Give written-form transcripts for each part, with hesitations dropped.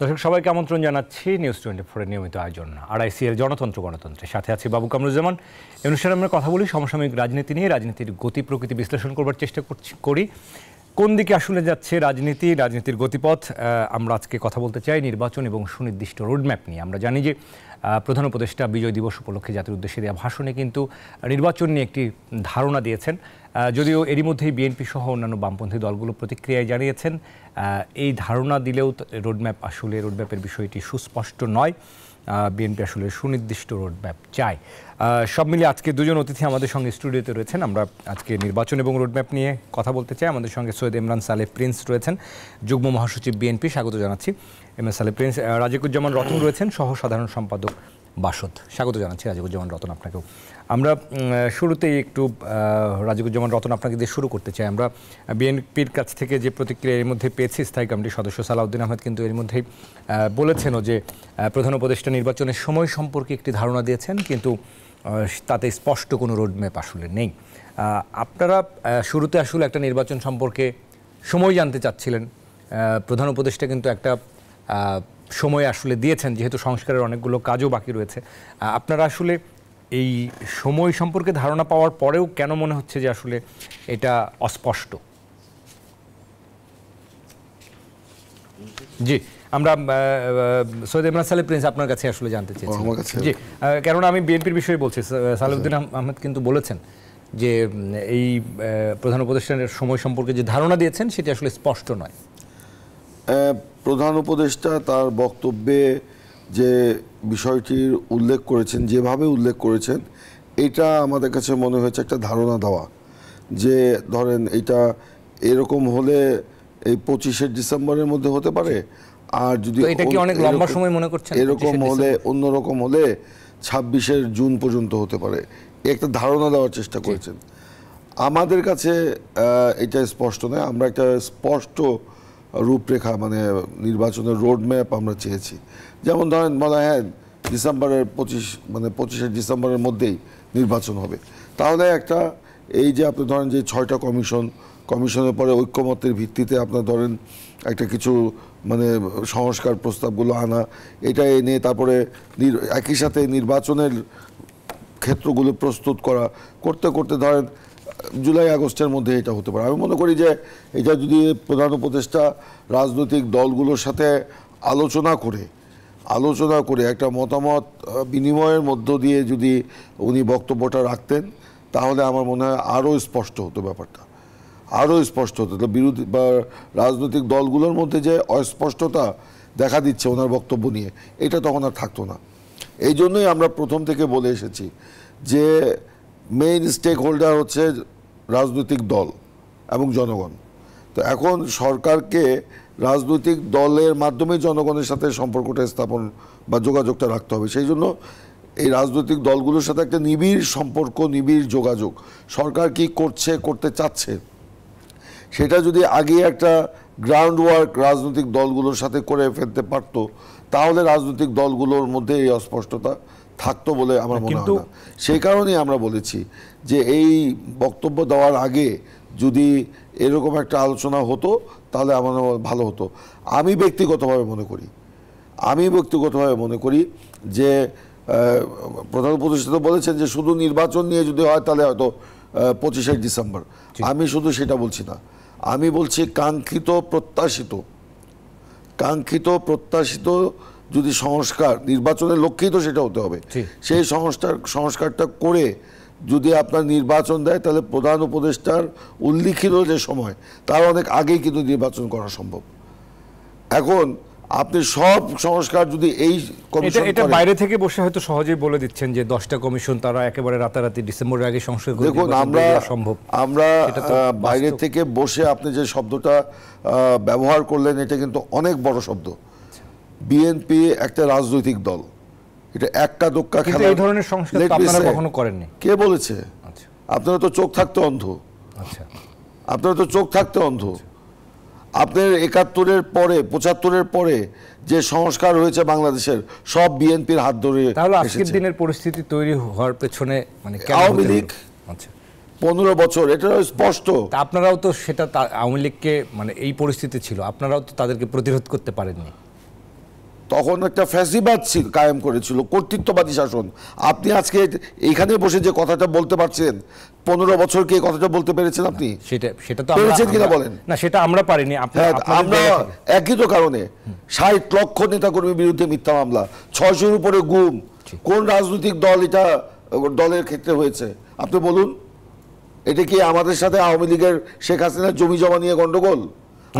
দর্শক সবাইকে আমন্ত্রণ জানাচ্ছি নিউজ 24 এর নিয়মিত আয়োজন আরআইসিএল জনতন্ত্র গণতন্ত্রের সাথে আছি বাবু কামরুজ্জামান। এই অনুষ্ঠানে আমরা কথা বলি সমসাময়িক রাজনীতি নিয়ে, রাজনীতির গতি প্রকৃতি বিশ্লেষণ করবার চেষ্টা করি। কোন দিকে আসলে যাচ্ছে রাজনীতির গতিপথ। আমরা আজকে কথা বলতে চাই নির্বাচন এবং সুনির্দিষ্ট রোডম্যাপ নিয়ে। আমরা জানি যে প্রধান উপদেষ্টা বিজয় দিবস উপলক্ষে জাতির উদ্দেশ্যে দেওয়া ভাষণে কিন্তু নির্বাচন নিয়ে একটি ধারণা দিয়েছেন, যদিও এরই মধ্যেই বিএনপি সহ অন্যান্য বামপন্থী দলগুলো প্রতিক্রিয়ায় জানিয়েছেন এই ধারণা দিলেও রোডম্যাপের বিষয়টি সুস্পষ্ট নয়। বিএনপি আসলে সুনির্দিষ্ট রোডম্যাপ চায়। সব মিলিয়ে আজকে দুজন অতিথি আমাদের সঙ্গে স্টুডিওতে রয়েছেন। আমরা আজকে নির্বাচন এবং রোডম্যাপ নিয়ে কথা বলতে চাই। আমাদের সঙ্গে সৈয়দ ইমরান সালেহ প্রিন্স রয়েছেন, যুগ্ম মহাসচিব বিএনপি, স্বাগত জানাচ্ছি। ইমরান সালেহ প্রিন্স। রাজিকুজ্জামান রতন রয়েছেন, সহ সাধারণ সম্পাদক বাসদ, স্বাগত জানাচ্ছি রাজিকুজ্জামান রতন আপনাকেও। আমরা শুরুতেই একটু রাজিকুজ্জামান রতন আপনাকে দিয়ে শুরু করতে চাই। আমরা বিএনপির কাছ থেকে যে প্রতিক্রিয়া এর মধ্যে পেয়েছি, স্থায়ী কমিটির সদস্য সালাউদ্দিন আহমেদ কিন্তু এর মধ্যেই বলেছেনও যে প্রধান উপদেষ্টা নির্বাচনের সময় সম্পর্কে একটি ধারণা দিয়েছেন, কিন্তু তাতে স্পষ্ট কোনো রোডম্যাপ আসলে নেই। আপনারা শুরুতে আসলে একটা নির্বাচন সম্পর্কে সময় জানতে চাচ্ছিলেন, প্রধান উপদেষ্টা কিন্তু একটা সময় আসলে দিয়েছেন, যেহেতু সংস্কারের অনেকগুলো কাজও বাকি রয়েছে। আপনারা আসলে এই সময় সম্পর্কে ধারণা পাওয়ার পরেও কেন মনে হচ্ছে যে আসলে এটা অস্পষ্ট? জি, আমরা সৈয়দ ইমরান সালেহ প্রিন্স আপনার কাছে আসলে জানতে চেয়েছি। জি, কেননা আমি বিএনপির বিষয়ে বলছি। সালাউদ্দিন আহমেদ কিন্তু বলেছেন যে এই প্রধান উপদেষ্টার সময় সম্পর্কে যে ধারণা দিয়েছেন সেটি আসলে স্পষ্ট নয়। প্রধান উপদেষ্টা তার বক্তব্যে যে বিষয়টির উল্লেখ করেছেন, যেভাবে উল্লেখ করেছেন, এটা আমাদের কাছে মনে হয়েছে একটা ধারণা দেওয়া যে ধরেন এটা এরকম হলে এই 25শে ডিসেম্বরের মধ্যে হতে পারে, আর যদি এটা কি অনেক লম্বা সময় মনে করছেন, এরকম হলে অন্যরকম হলে 26শে জুন পর্যন্ত হতে পারে, একটা ধারণা দেওয়ার চেষ্টা করেছেন। আমাদের কাছে এটা স্পষ্ট নয়। আমরা একটা স্পষ্ট রূপরেখা মানে নির্বাচনের রোডম্যাপ আমরা চেয়েছি। যেমন ধরেন বলা হ্যাঁ ডিসেম্বরের 25শে ডিসেম্বরের মধ্যেই নির্বাচন হবে, তাহলে একটা এই যে আপনি ধরেন যে 6টা কমিশনের পরে ঐক্যমতের ভিত্তিতে আপনার ধরেন একটা কিছু মানে সংস্কার প্রস্তাবগুলো আনা, এটা এনে তারপরে একই সাথে নির্বাচনের ক্ষেত্রগুলো প্রস্তুত করতে ধরেন জুলাই আগস্টের মধ্যে এটা হতে পারে। আমি মনে করি যে এটা যদি প্রধান উপদেষ্টা রাজনৈতিক দলগুলোর সাথে আলোচনা করে একটা মতামত বিনিময়ের মধ্য দিয়ে যদি উনি বক্তব্যটা রাখতেন, তাহলে আমার মনে হয় আরও স্পষ্ট হতো ব্যাপারটা, আরও স্পষ্ট হতো। বিরোধী বা রাজনৈতিক দলগুলোর মধ্যে যে অস্পষ্টতা দেখা দিচ্ছে ওনার বক্তব্য নিয়ে, এটা তখন আর থাকতো না। এই জন্যই আমরা প্রথম থেকে বলে এসেছি যে মেইন স্টেক হোল্ডার হচ্ছে রাজনৈতিক দল এবং জনগণ। তো এখন সরকারকে রাজনৈতিক দলের মাধ্যমে জনগণের সাথে সম্পর্কটা স্থাপন বা যোগাযোগটা রাখতে হবে। সেই জন্য এই রাজনৈতিক দলগুলোর সাথে একটা নিবিড় সম্পর্ক, নিবিড় যোগাযোগ সরকার কি করতে চাচ্ছে, সেটা যদি আগে একটা গ্রাউন্ড ওয়ার্ক রাজনৈতিক দলগুলোর সাথে করে ফেলতে পারত, তাহলে রাজনৈতিক দলগুলোর মধ্যে এই অস্পষ্টতা থাকতো বলে আমার মনে হয় না। সেই কারণেই আমরা বলেছি যে এই বক্তব্য দেওয়ার আগে যদি এরকম একটা আলোচনা হতো তাহলে আমার ভালো হতো। আমি ব্যক্তিগতভাবে মনে করি যে প্রধান উপদেষ্টা তো বলেছেন যে শুধু নির্বাচন নিয়ে যদি হয় তাহলে হয়তো 25শে ডিসেম্বর। আমি শুধু সেটা বলছি না, আমি বলছি কাঙ্ক্ষিত প্রত্যাশিত যদি সংস্কার, নির্বাচনের লক্ষ্যেই তো সেটা হতে হবে, সেই সংস্কারটা করে যদি আপনার নির্বাচন দেয়, তাহলে প্রধান উপদেষ্টার উল্লিখিত যে সময় তার অনেক আগেই কিন্তু নির্বাচন করা সম্ভব। এখন আপনি সব সংস্কার যদি এই কমিশন এটা বাইরে থেকে বসে হয়তো সহজেই বলে দিচ্ছেন যে 10টা কমিশন তারা একেবারে রাতারাতি ডিসেম্বরের আগে সংস্কার করে দেখুন, আমরা বাইরে থেকে বসে আপনি যে শব্দটা ব্যবহার করলেন এটা কিন্তু অনেক বড় শব্দ। বিএনপি একটা রাজনৈতিক দল, এটা এক্কা দোক্কা খেলা। এই ধরনের সংস্কার আপনারা কখনো করেননি? কে বলেছে? আপনারা তো চোখ থাকতে অন্ধ। আপনার 71-এর পরে 75-এর পরে যে সংস্কার হয়েছে বাংলাদেশের সব বিএনপির হাত ধরে। তাহলে আজকের দিনের পরিস্থিতি তৈরি হওয়ার পেছনে মানে আওয়ামী লীগ 15 বছর, এটা স্পষ্ট। আপনারাও তো সেটা আওয়ামী লীগকে মানে এই পরিস্থিতি ছিল, আপনারাও তো তাদেরকে প্রতিরোধ করতে পারেননি। তখন একটা ফ্যাসিবাদ কায়েম করেছিল, কর্তৃত্ববাদী শাসন। আপনি আজকে এইখানে বসে যে কথাটা বলতে পারছেন, 15 বছর কি এই কথাটা বলতে পেরেছেন আপনি? সেটা তো পেরেছেন কিনা বলেন? না, সেটা আমরা পারিনি। আমরা একই তো কারণে 60 লক্ষ নেতাকর্মীর বিরুদ্ধে মিথ্যা মামলা, 600-র উপরে গুম। কোন রাজনৈতিক দল এটা দলের ক্ষেত্রে হয়েছে আপনি বলুন? এটা কি আমাদের সাথে আওয়ামী লীগের শেখ হাসিনার জমি জমা নিয়ে গন্ডগোল?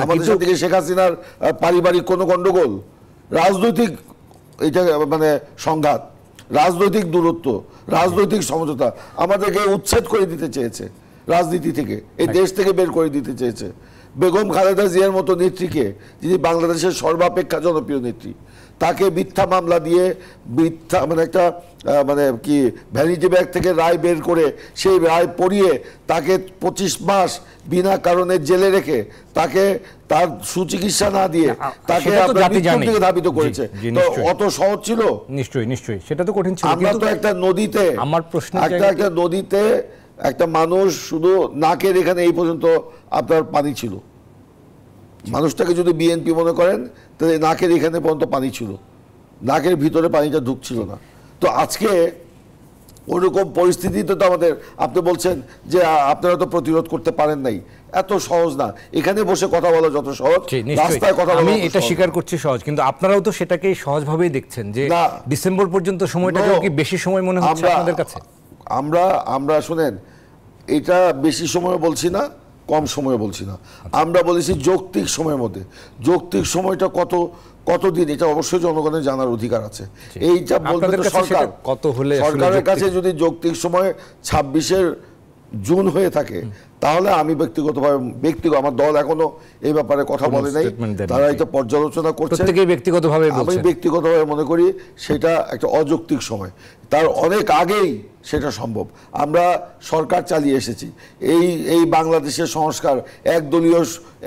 আমাদের সাথে শেখ হাসিনার পারিবারিক কোনো গন্ডগোল? রাজনৈতিক এটা মানে সংঘাত, রাজনৈতিক দূরত্ব, রাজনৈতিক সমঝোতা আমাদেরকে উচ্ছেদ করে দিতে চেয়েছে রাজনীতি থেকে, এই দেশ থেকে বের করে দিতে চেয়েছে। বেগম খালেদা জিয়ার মতো নেত্রীকে, যিনি বাংলাদেশের সর্বাপেক্ষা জনপ্রিয় নেত্রী, তাকে মিথ্যা মামলা দিয়ে মিথ্যা মানে একটা মানে কি ভ্যানিটি ব্যাগ থেকে রায় বের করে সেই রায় পড়িয়ে তাকে 25 মাস বিনা কারণে জেলে রেখে তাকে তার সুচিকিৎসা না দিয়ে তাকে মৃত্যুর দিকে ধাবিত করেছে। তো অত সহজ ছিল? নিশ্চয়ই সেটা তো কঠিন ছিল। আমরা তো একটা নদীতে, আমার প্রশ্ন, একটা নদীতে একটা মানুষ শুধু নাকের এখানে এই পর্যন্ত আপনার পানি ছিল। মানুষটাকে যদি বিএনপি মনে করেন তাহলে নাকের এখানে পর্যন্ত পানি ছিল, নাকের ভিতরে পানিটা ঢুকছিল না। তো আজকে ওরকম পরিস্থিতিতে তো আমাদের, আপনি বলছেন যে আপনারা তো প্রতিরোধ করতে পারেন নাই, এত সহজ না। এখানে বসে কথা বলা যত সহজ, রাস্তায় কথা বলা, আমি এটা স্বীকার করছি সহজ, কিন্তু আপনারাও তো সেটাকে সহজভাবেই দেখছেন যে ডিসেম্বর পর্যন্ত সময়টাকে কি বেশি সময় মনে হচ্ছে আপনাদের কাছে? আমরা শুনেন, এটা বেশি সময় বলছি না, কম সময় বলছি না, আমরা বলেছি যৌক্তিক সময়ের মধ্যে। যৌক্তিক সময়টা কতদিন এটা অবশ্যই জনগণের জানার অধিকার আছে। এইটা বলতে সরকার, কত হলে সরকারের কাছে যদি যৌক্তিক সময় 26 জুন হয়ে থাকে, তাহলে আমি ব্যক্তিগতভাবে আমার দল এখনো এই ব্যাপারে কথা বলে নাই, তারা এটা পর্যালোচনা করছে। আমি ব্যক্তিগতভাবে মনে করি সেটা একটা অযৌক্তিক সময়, তার অনেক আগেই সেটা সম্ভব। আমরা সরকার চালিয়ে এসেছি, এই বাংলাদেশের সংস্কার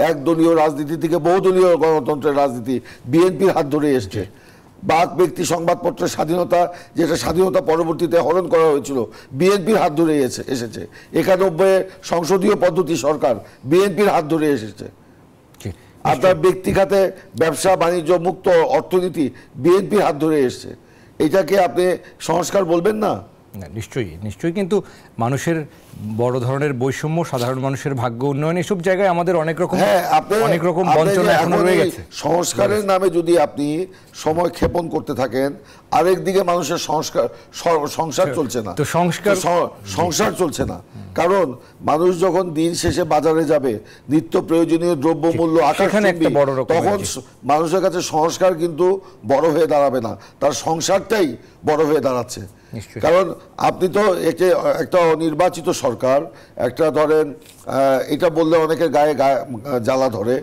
একদলীয় রাজনীতি থেকে বহুদলীয় গণতন্ত্রের রাজনীতি বিএনপির হাত ধরে এসছে। বাক ব্যক্তি সংবাদপত্রের স্বাধীনতা, যেটা স্বাধীনতা পরবর্তীতে হরণ করা হয়েছিল, বিএনপির হাত ধরে এসেছে। 91 সংসদীয় পদ্ধতি সরকার বিএনপির হাত ধরে এসেছে। আপনার ব্যক্তি খাতে ব্যবসা বাণিজ্য মুক্ত অর্থনীতি বিএনপির হাত ধরে এসেছে। এটাকে আপনি সংস্কার বলবেন না? নিশ্চয়ই, কিন্তু মানুষের বড় ধরনের বৈষম্য, সাধারণ মানুষের ভাগ্য উন্নয়ন, এসব জায়গায় আমাদের অনেক রকম বঞ্চনা এখনো রয়ে গেছে। সংস্কারের নামে যদি আপনি সময় ক্ষেপণ করতে থাকেন, আরেকদিকে মানুষের সংসার চলছে না, তো সংসার চলছে না। কারণ মানুষ যখন দিন শেষে বাজারে যাবে, নিত্য প্রয়োজনীয় দ্রব্য মূল্য আকাশচুম্বী, তখন মানুষের কাছে সংস্কার কিন্তু বড় হয়ে দাঁড়াবে না, তার সংসারটাই বড় হয়ে দাঁড়াচ্ছে। কারণ আপনি তো একটা নির্বাচিত সরকার, একটা ধরেন এটা বললে অনেকের গায়ে জ্বালা ধরে,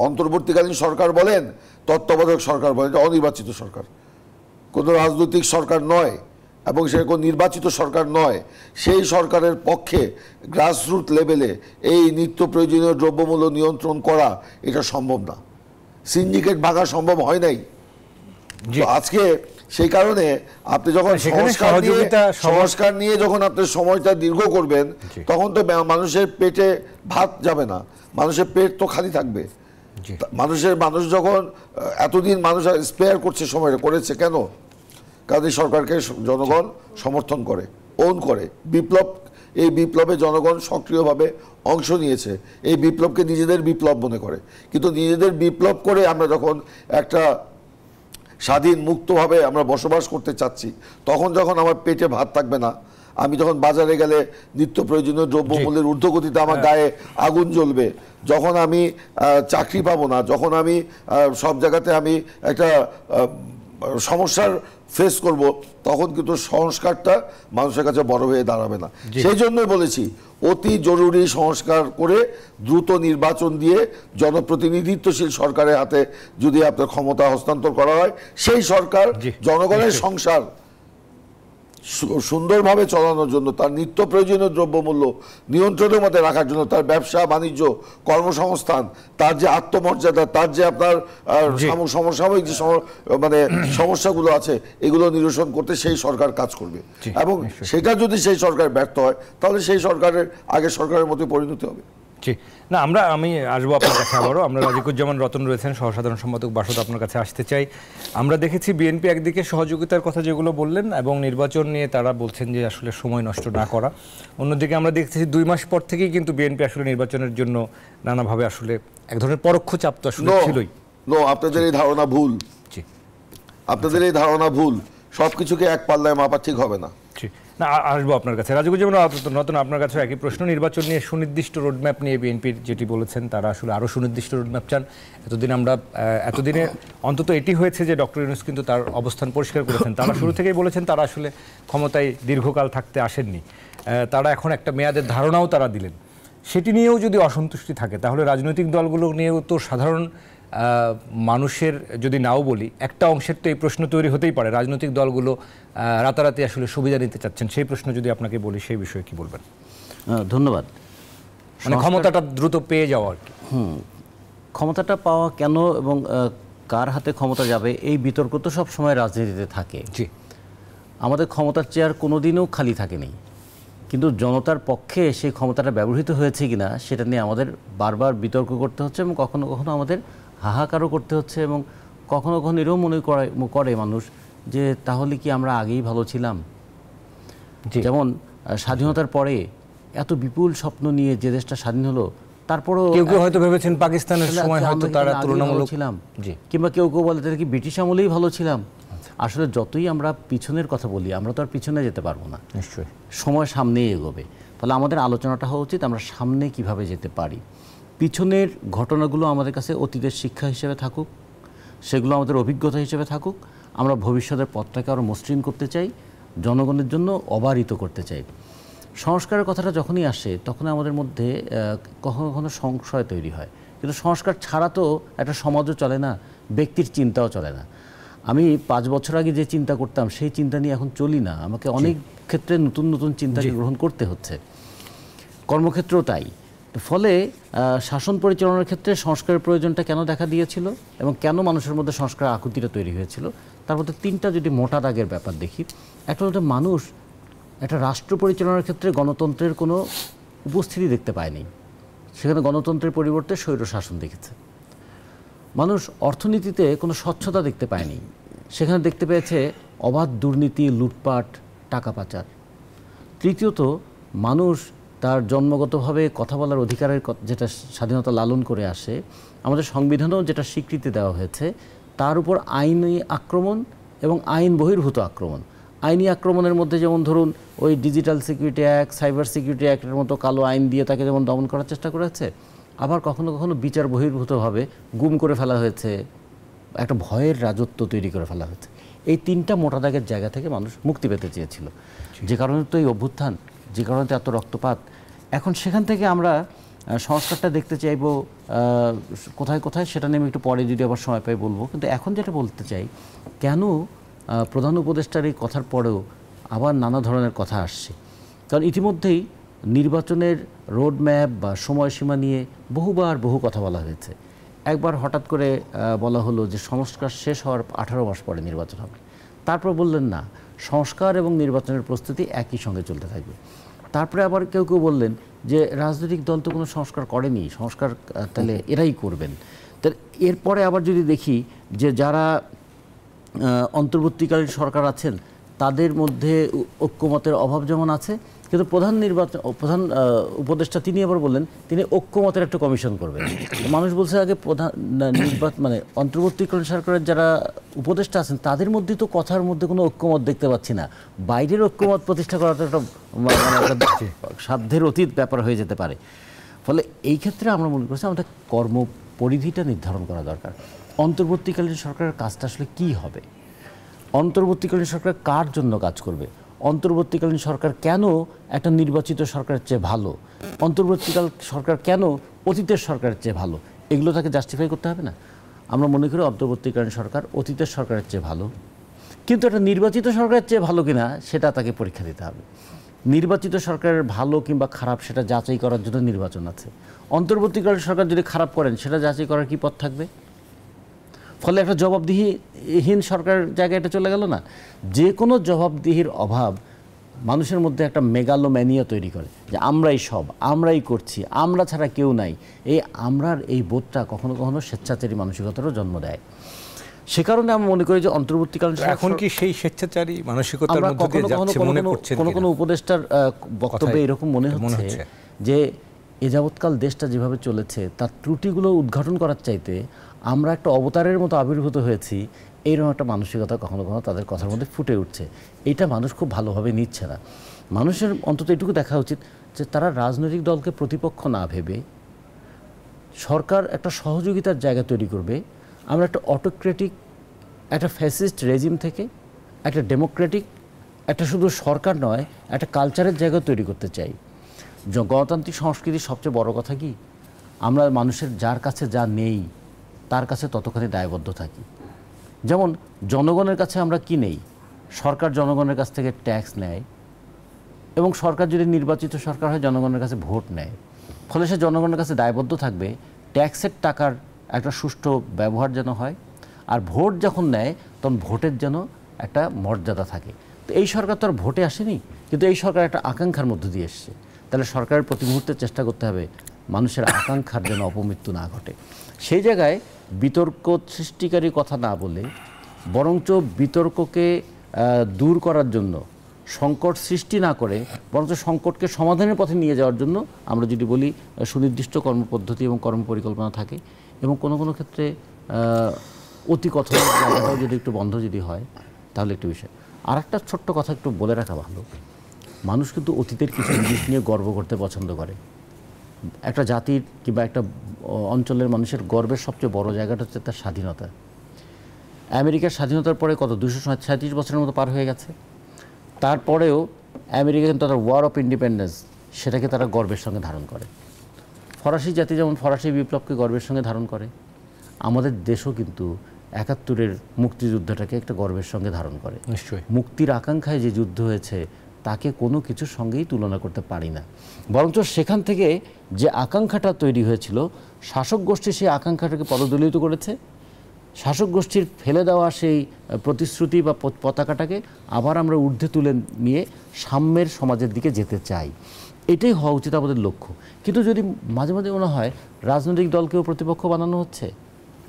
অন্তর্বর্তীকালীন সরকার বলেন, তত্ত্বাবধায়ক সরকার বলেন, এটা অনির্বাচিত সরকার, কোনো রাজনৈতিক সরকার নয় এবং সে কোনো নির্বাচিত সরকার নয়। সেই সরকারের পক্ষে গ্রাসরুট লেভেলে এই নিত্য প্রয়োজনীয় দ্রব্যমূল্য নিয়ন্ত্রণ করা এটা সম্ভব না। সিন্ডিকেট ভাঙা সম্ভব হয় নাই। আজকে সেই কারণে আপনি যখন সংস্কার নিয়ে যখন আপনি সময়টা দীর্ঘ করবেন, তখন তো মানুষের পেটে ভাত যাবে না, মানুষের পেট তো খালি থাকবে। মানুষ যখন এতদিন মানুষ স্পেয়ার করছে, সময় করেছে কেন? কারণ এই সরকারকে জনগণ সমর্থন করে, ওন করে। এই বিপ্লবে জনগণ সক্রিয়ভাবে অংশ নিয়েছে, এই বিপ্লবকে নিজেদের বিপ্লব মনে করে। কিন্তু নিজেদের বিপ্লব করে আমরা যখন একটা স্বাধীন মুক্তভাবে আমরা বসবাস করতে চাচ্ছি, তখন যখন আমার পেটে ভাত থাকবে না, আমি যখন বাজারে গেলে নিত্য প্রয়োজনীয় দ্রব্যমূল্যের ঊর্ধ্বগতিতে আমার গায়ে আগুন জ্বলবে, যখন আমি চাকরি পাবো না, যখন আমি সব জায়গাতে আমি একটা সমস্যার ফেস করব, তখন কিন্তু সংস্কারটা মানুষের কাছে বড় হয়ে দাঁড়াবে না। সেই জন্যই বলেছি অতি জরুরি সংস্কার করে দ্রুত নির্বাচন দিয়ে জনপ্রতিনিধিত্বশীল সরকারের হাতে যদি আপনার ক্ষমতা হস্তান্তর করা হয়, সেই সরকার জনগণের সংসার সুন্দরভাবে চালানোর জন্য, তার নিত্য প্রয়োজনীয় দ্রব্যমূল্য নিয়ন্ত্রণের মধ্যে রাখার জন্য, তার ব্যবসা বাণিজ্য কর্মসংস্থান, তার যে আত্মমর্যাদা, তার যে আপনার সমসাময়িক যে মানে সমস্যাগুলো আছে, এগুলো নিরসন করতে সেই সরকার কাজ করবে। এবং সেটা যদি সেই সরকার ব্যর্থ হয়, তাহলে সেই সরকারের আগের সরকারের মতো পরিণতি হবে। জি, না আমি আসবো আপনার কাছে আবারও। আমরা রাজিকুজ্জামান রতন রয়েছেন, সহসাধারণ সম্পাদক বাসদ, আপনার কাছে আসতে চাই। আমরা দেখেছি বিএনপি একদিকে সহযোগিতার কথা যেগুলো বললেন এবং নির্বাচন নিয়ে তারা বলছেন যে আসলে সময় নষ্ট না করা, অন্যদিকে আমরা দেখতেছি 2 মাস পর থেকেই কিন্তু বিএনপি আসলে নির্বাচনের জন্য নানাভাবে আসলে এক ধরনের পরোক্ষ চাপ তো আসলে ছিলই। আপনাদের এই ধারণা ভুল। জি, আপনাদের এই ধারণা ভুল। সবকিছুকে এক পাল্লায় মাপা ঠিক হবে না। না, আসবো আপনার কাছে। রাজিকুজ্জামান রতন, আপনার কাছে একই প্রশ্ন। নির্বাচন নিয়ে সুনির্দিষ্ট রোডম্যাপ নিয়ে বিএনপির যেটি বলেছেন, তারা আসলে আরও সুনির্দিষ্ট রোডম্যাপ চান। এতদিনে অন্তত এটি হয়েছে যে ডক্টর ইউনূস কিন্তু তার অবস্থান পরিষ্কার করেছেন। তারা শুরু থেকেই বলেছেন তারা আসলে ক্ষমতায় দীর্ঘকাল থাকতে আসেননি। তারা এখন একটা মেয়াদের ধারণাও তারা দিলেন। সেটি নিয়েও যদি অসন্তুষ্টি থাকে, তাহলে রাজনৈতিক দলগুলো নিয়েও তো সাধারণ মানুষের, যদি নাও বলি, একটা অংশের তো এই প্রশ্ন তৈরি হতেই পারে, রাজনৈতিক দলগুলো রাতারাতি আসলে সুবিধা নিতে চাচ্ছেন। সেই প্রশ্ন যদি আপনাকে বলি, সেই বিষয়ে কি বলবেন? ধন্যবাদ। মানে ক্ষমতাটা দ্রুত পেয়ে যাওয়া আর কি। ক্ষমতাটা পাওয়া কেন এবং কার হাতে ক্ষমতা যাবে, এই বিতর্ক তো সব সময় রাজনীতিতে থাকে। জি, আমাদের ক্ষমতার চেয়ার কোনোদিনও খালি থাকেনি, কিন্তু জনতার পক্ষে সেই ক্ষমতাটা ব্যবহৃত হয়েছে কিনা সেটা নিয়ে আমাদের বারবার বিতর্ক করতে হচ্ছে এবং কখনো কখনো আমাদের হাহাকারও করতে হচ্ছে এবং কখনো কখনো এরও মনে করে মানুষ যে তাহলে কি আমরা আগেই ভালো ছিলাম। যেমন স্বাধীনতার পরে এত বিপুল স্বপ্ন নিয়ে যে দেশটা স্বাধীন হলো, তারপরও কেউ কেউ হয়তো ভেবেছেন পাকিস্তানের সময় হয়তো তারা তুলনামূলক ছিলাম, কিংবা কেউ কেউ বলে কি ব্রিটিশ আমলেই ভালো ছিলাম। আসলে যতই আমরা পিছনের কথা বলি, আমরা তো আর পিছনে যেতে পারবো না, নিশ্চয়ই সময় সামনেই এগোবে। ফলে আমাদের আলোচনাটা হওয়া উচিত আমরা সামনে কিভাবে যেতে পারি। পিছনের ঘটনাগুলো আমাদের কাছে অতীতের শিক্ষা হিসেবে থাকুক, সেগুলো আমাদের অভিজ্ঞতা হিসেবে থাকুক। আমরা ভবিষ্যতের পথটাকে আরও মসৃণ করতে চাই, জনগণের জন্য অবারিত করতে চাই। সংস্কারের কথাটা যখনই আসে তখন আমাদের মধ্যে কখনো কখনো সংশয় তৈরি হয়, কিন্তু সংস্কার ছাড়া তো একটা সমাজও চলে না, ব্যক্তির চিন্তাও চলে না। আমি 5 বছর আগে যে চিন্তা করতাম সেই চিন্তা নিয়ে এখন চলি না। আমাকে অনেক ক্ষেত্রে নতুন নতুন চিন্তাকে গ্রহণ করতে হচ্ছে, কর্মক্ষেত্রেও তাই। ফলে শাসন পরিচালনার ক্ষেত্রে সংস্কারের প্রয়োজনটা কেন দেখা দিয়েছিল এবং কেন মানুষের মধ্যে সংস্কার আকুতিটা তৈরি হয়েছিল, তার মধ্যে 3টা যদি মোটা দাগের ব্যাপার দেখি। একটা হচ্ছে মানুষ একটা রাষ্ট্র পরিচালনার ক্ষেত্রে গণতন্ত্রের কোনো উপস্থিতি দেখতে পায়নি, সেখানে গণতন্ত্রের পরিবর্তে স্বৈরশাসন দেখেছে। মানুষ অর্থনীতিতে কোনো স্বচ্ছতা দেখতে পায়নি, সেখানে দেখতে পেয়েছে অবাধ দুর্নীতি, লুটপাট, টাকা পাচার। তৃতীয়ত, মানুষ তার জন্মগতভাবে কথা বলার অধিকারের যেটা স্বাধীনতা লালন করে আসে, আমাদের সংবিধানেও যেটা স্বীকৃতি দেওয়া হয়েছে, তার উপর আইনি আক্রমণ এবং আইন বহির্ভূত আক্রমণ। আইনি আক্রমণের মধ্যে যেমন ধরুন ওই digital security act, cyber security অ্যাক্টের মতো কালো আইন দিয়ে তাকে যেমন দমন করার চেষ্টা করেছে, আবার কখনো কখনো বিচার বহির্ভূতভাবে গুম করে ফেলা হয়েছে, একটা ভয়ের রাজত্ব তৈরি করে ফেলা হয়েছে। এই 3টা মোটা দাগের জায়গা থেকে মানুষ মুক্তি পেতে চেয়েছিল, যে কারণে তো এই অভ্যুত্থান, যে কারণে তো এত রক্তপাত। এখন সেখান থেকে আমরা সংস্কারটা দেখতে চাইব কোথায় কোথায়, সেটা নিয়ে আমি একটু পরে যদি আবার সময় পাই বলবো। কিন্তু এখন যেটা বলতে চাই, কেন প্রধান উপদেষ্টার এই কথার পরেও আবার নানা ধরনের কথা আসছে। কারণ ইতিমধ্যেই নির্বাচনের রোডম্যাপ বা সময়সীমা নিয়ে বহুবার বহু কথা বলা হয়েছে। একবার হঠাৎ করে বলা হলো যে সংস্কার শেষ হওয়ার 18 মাস পরে নির্বাচন হবে। তারপর বললেন না, সংস্কার এবং নির্বাচনের প্রস্তুতি একই সঙ্গে চলতে থাকবে। তারপরে আবার কেউ কেউ বললেন যে রাজনৈতিক দল তো কোনো সংস্কার করেনি, সংস্কার তাহলে এরাই করবেন। তাহলে এরপরে আবার যদি দেখি যে যারা অন্তর্বর্তীকালীন সরকার আছেন তাদের মধ্যে ঐক্যমতের অভাব যেমন আছে, কিন্তু প্রধান উপদেষ্টা তিনি আবার বললেন তিনি ঐক্যমতের একটা কমিশন করবেন। মানুষ বলছে আগে প্রধান মানে অন্তর্বর্তীকালীন সরকারের যারা উপদেষ্টা আছেন তাদের মধ্যে তো কথার মধ্যে কোনো ঐক্যমত দেখতে পাচ্ছি না, বাইরের ঐক্যমত প্রতিষ্ঠা করাটা একটা সাধ্যের অতীত ব্যাপার হয়ে যেতে পারে। ফলে এই ক্ষেত্রে আমরা মনে করছি আমাদের কর্মপরিধিটা নির্ধারণ করা দরকার। অন্তর্বর্তীকালীন সরকারের কাজটা আসলে কী হবে, অন্তর্বর্তীকালীন সরকার কার জন্য কাজ করবে, অন্তর্বর্তীকালীন সরকার কেন একটা নির্বাচিত সরকারের চেয়ে ভালো, অন্তর্বর্তীকাল সরকার কেন অতীতের সরকারের চেয়ে ভালো, এগুলো তাকে জাস্টিফাই করতে হবে না। আমরা মনে করি অন্তর্বর্তীকালীন সরকার অতীতের সরকারের চেয়ে ভালো, কিন্তু একটা নির্বাচিত সরকারের চেয়ে ভালো কিনা সেটা তাকে পরীক্ষা দিতে হবে। নির্বাচিত সরকারের ভালো কিংবা খারাপ সেটা যাচাই করার জন্য নির্বাচন আছে। অন্তর্বর্তীকালীন সরকার যদি খারাপ করেন সেটা যাচাই করার কি পথ থাকবে? ফলে একটা জবাবদিহিহীন সরকার জায়গায় এটা চলে গেল না। যে কোনো জবাবদিহির অভাব মানুষের মধ্যে একটা মেগালোম্যানিয়া তৈরি করে যে আমরাই সব, আমরাই করছি, আমরা ছাড়া কেউ নাই। এই আমরার এই বোধটা কখনো কখনো স্বেচ্ছাচারী মানসিকতারও জন্ম দেয়। সে কারণে আমি মনে করি যে অন্তর্বর্তীকালীন এখন কি সেই স্বেচ্ছাচারী মানসিকতার মধ্যে দিয়ে যাচ্ছে মনে করছেন? কোনো উপদেষ্টার বক্তব্যে এরকম মনে হচ্ছে যে এ যাবৎকাল দেশটা যেভাবে চলেছে তার ত্রুটিগুলো উদ্ঘাটন করার চাইতে আমরা একটা অবতারের মতো আবির্ভূত হয়েছি, এইরকম একটা মানসিকতা কখনো কখনো তাদের কথার মধ্যে ফুটে উঠছে। এইটা মানুষ খুব ভালোভাবে নিচ্ছে না। মানুষের অন্তত এটুকু দেখা উচিত যে তারা রাজনৈতিক দলকে প্রতিপক্ষ না ভেবে সরকার একটা সহযোগিতার জায়গা তৈরি করবে। আমরা একটা অটোক্রেটিক, একটা ফ্যাসিস্ট রেজিম থেকে একটা ডেমোক্রেটিক, একটা শুধু সরকার নয় একটা কালচারের জায়গা তৈরি করতে চাই। গণতান্ত্রিক সংস্কৃতির সবচেয়ে বড় কথা কি, আমরা মানুষের যার কাছে যা নেই তার কাছে ততখানি দায়বদ্ধ থাকি। যেমন জনগণের কাছে আমরা কি নেই, সরকার জনগণের কাছ থেকে ট্যাক্স নেয় এবং সরকার যদি নির্বাচিত সরকার হয় জনগণের কাছে ভোট নেয়, ফলে সে জনগণের কাছে দায়বদ্ধ থাকবে ট্যাক্সের টাকার একটা সুষ্ঠু ব্যবহার যেন হয়, আর ভোট যখন নেয় তখন ভোটের যেন একটা মর্যাদা থাকে। তো এই সরকার তো আর ভোটে আসেনি, কিন্তু এই সরকার একটা আকাঙ্ক্ষার মধ্য দিয়ে এসছে। তাহলে সরকারের প্রতি মুহূর্তে চেষ্টা করতে হবে মানুষের আকাঙ্ক্ষার যেন অপমৃত্যু না ঘটে। সেই জায়গায় বিতর্ক সৃষ্টিকারী কথা না বলে বরঞ্চ বিতর্ককে দূর করার জন্য, সংকট সৃষ্টি না করে বরঞ্চ সংকটকে সমাধানের পথে নিয়ে যাওয়ার জন্য আমরা যদি বলি সুনির্দিষ্ট কর্মপদ্ধতি এবং কর্মপরিকল্পনা থাকে এবং কোনো কোনো ক্ষেত্রে অতি কথনের জায়গাটাও যদি একটু বন্ধ যদি হয় তাহলে একটু বিষয়। আর একটা ছোট্ট কথা একটু বলে রাখা ভালো, মানুষ কিন্তু অতীতের কিছু জিনিস নিয়ে গর্ব করতে পছন্দ করে। একটা জাতির কিংবা একটা অঞ্চলের মানুষের গর্বের সবচেয়ে বড় জায়গাটা হচ্ছে তার স্বাধীনতা। আমেরিকার স্বাধীনতার পরে কত 237 বছরের মতো পার হয়ে গেছে, তারপরেও আমেরিকা কিন্তু তাদের ওয়ার অফ ইন্ডিপেন্ডেন্স সেটাকে তারা গর্বের সঙ্গে ধারণ করে। ফরাসি জাতি যেমন ফরাসি বিপ্লবকে গর্বের সঙ্গে ধারণ করে, আমাদের দেশও কিন্তু ৭১-এর মুক্তিযুদ্ধটাকে একটা গর্বের সঙ্গে ধারণ করে। নিশ্চয়ই মুক্তির আকাঙ্ক্ষায় যে যুদ্ধ হয়েছে তাকে কোনো কিছুর সঙ্গেই তুলনা করতে পারি না। বরঞ্চ সেখান থেকে যে আকাঙ্ক্ষাটা তৈরি হয়েছিল, শাসক গোষ্ঠী সেই আকাঙ্ক্ষাটাকে পদদলিত করেছে। শাসক গোষ্ঠীর ফেলে দেওয়া সেই প্রতিশ্রুতি বা পতাকাটাকে আবার আমরা ঊর্ধ্বে তুলে নিয়ে সাম্যের সমাজের দিকে যেতে চাই। এটাই হওয়া উচিত আমাদের লক্ষ্য। কিন্তু যদি মাঝে মাঝে মনে হয় রাজনৈতিক দলকেও প্রতিপক্ষ বানানো হচ্ছে,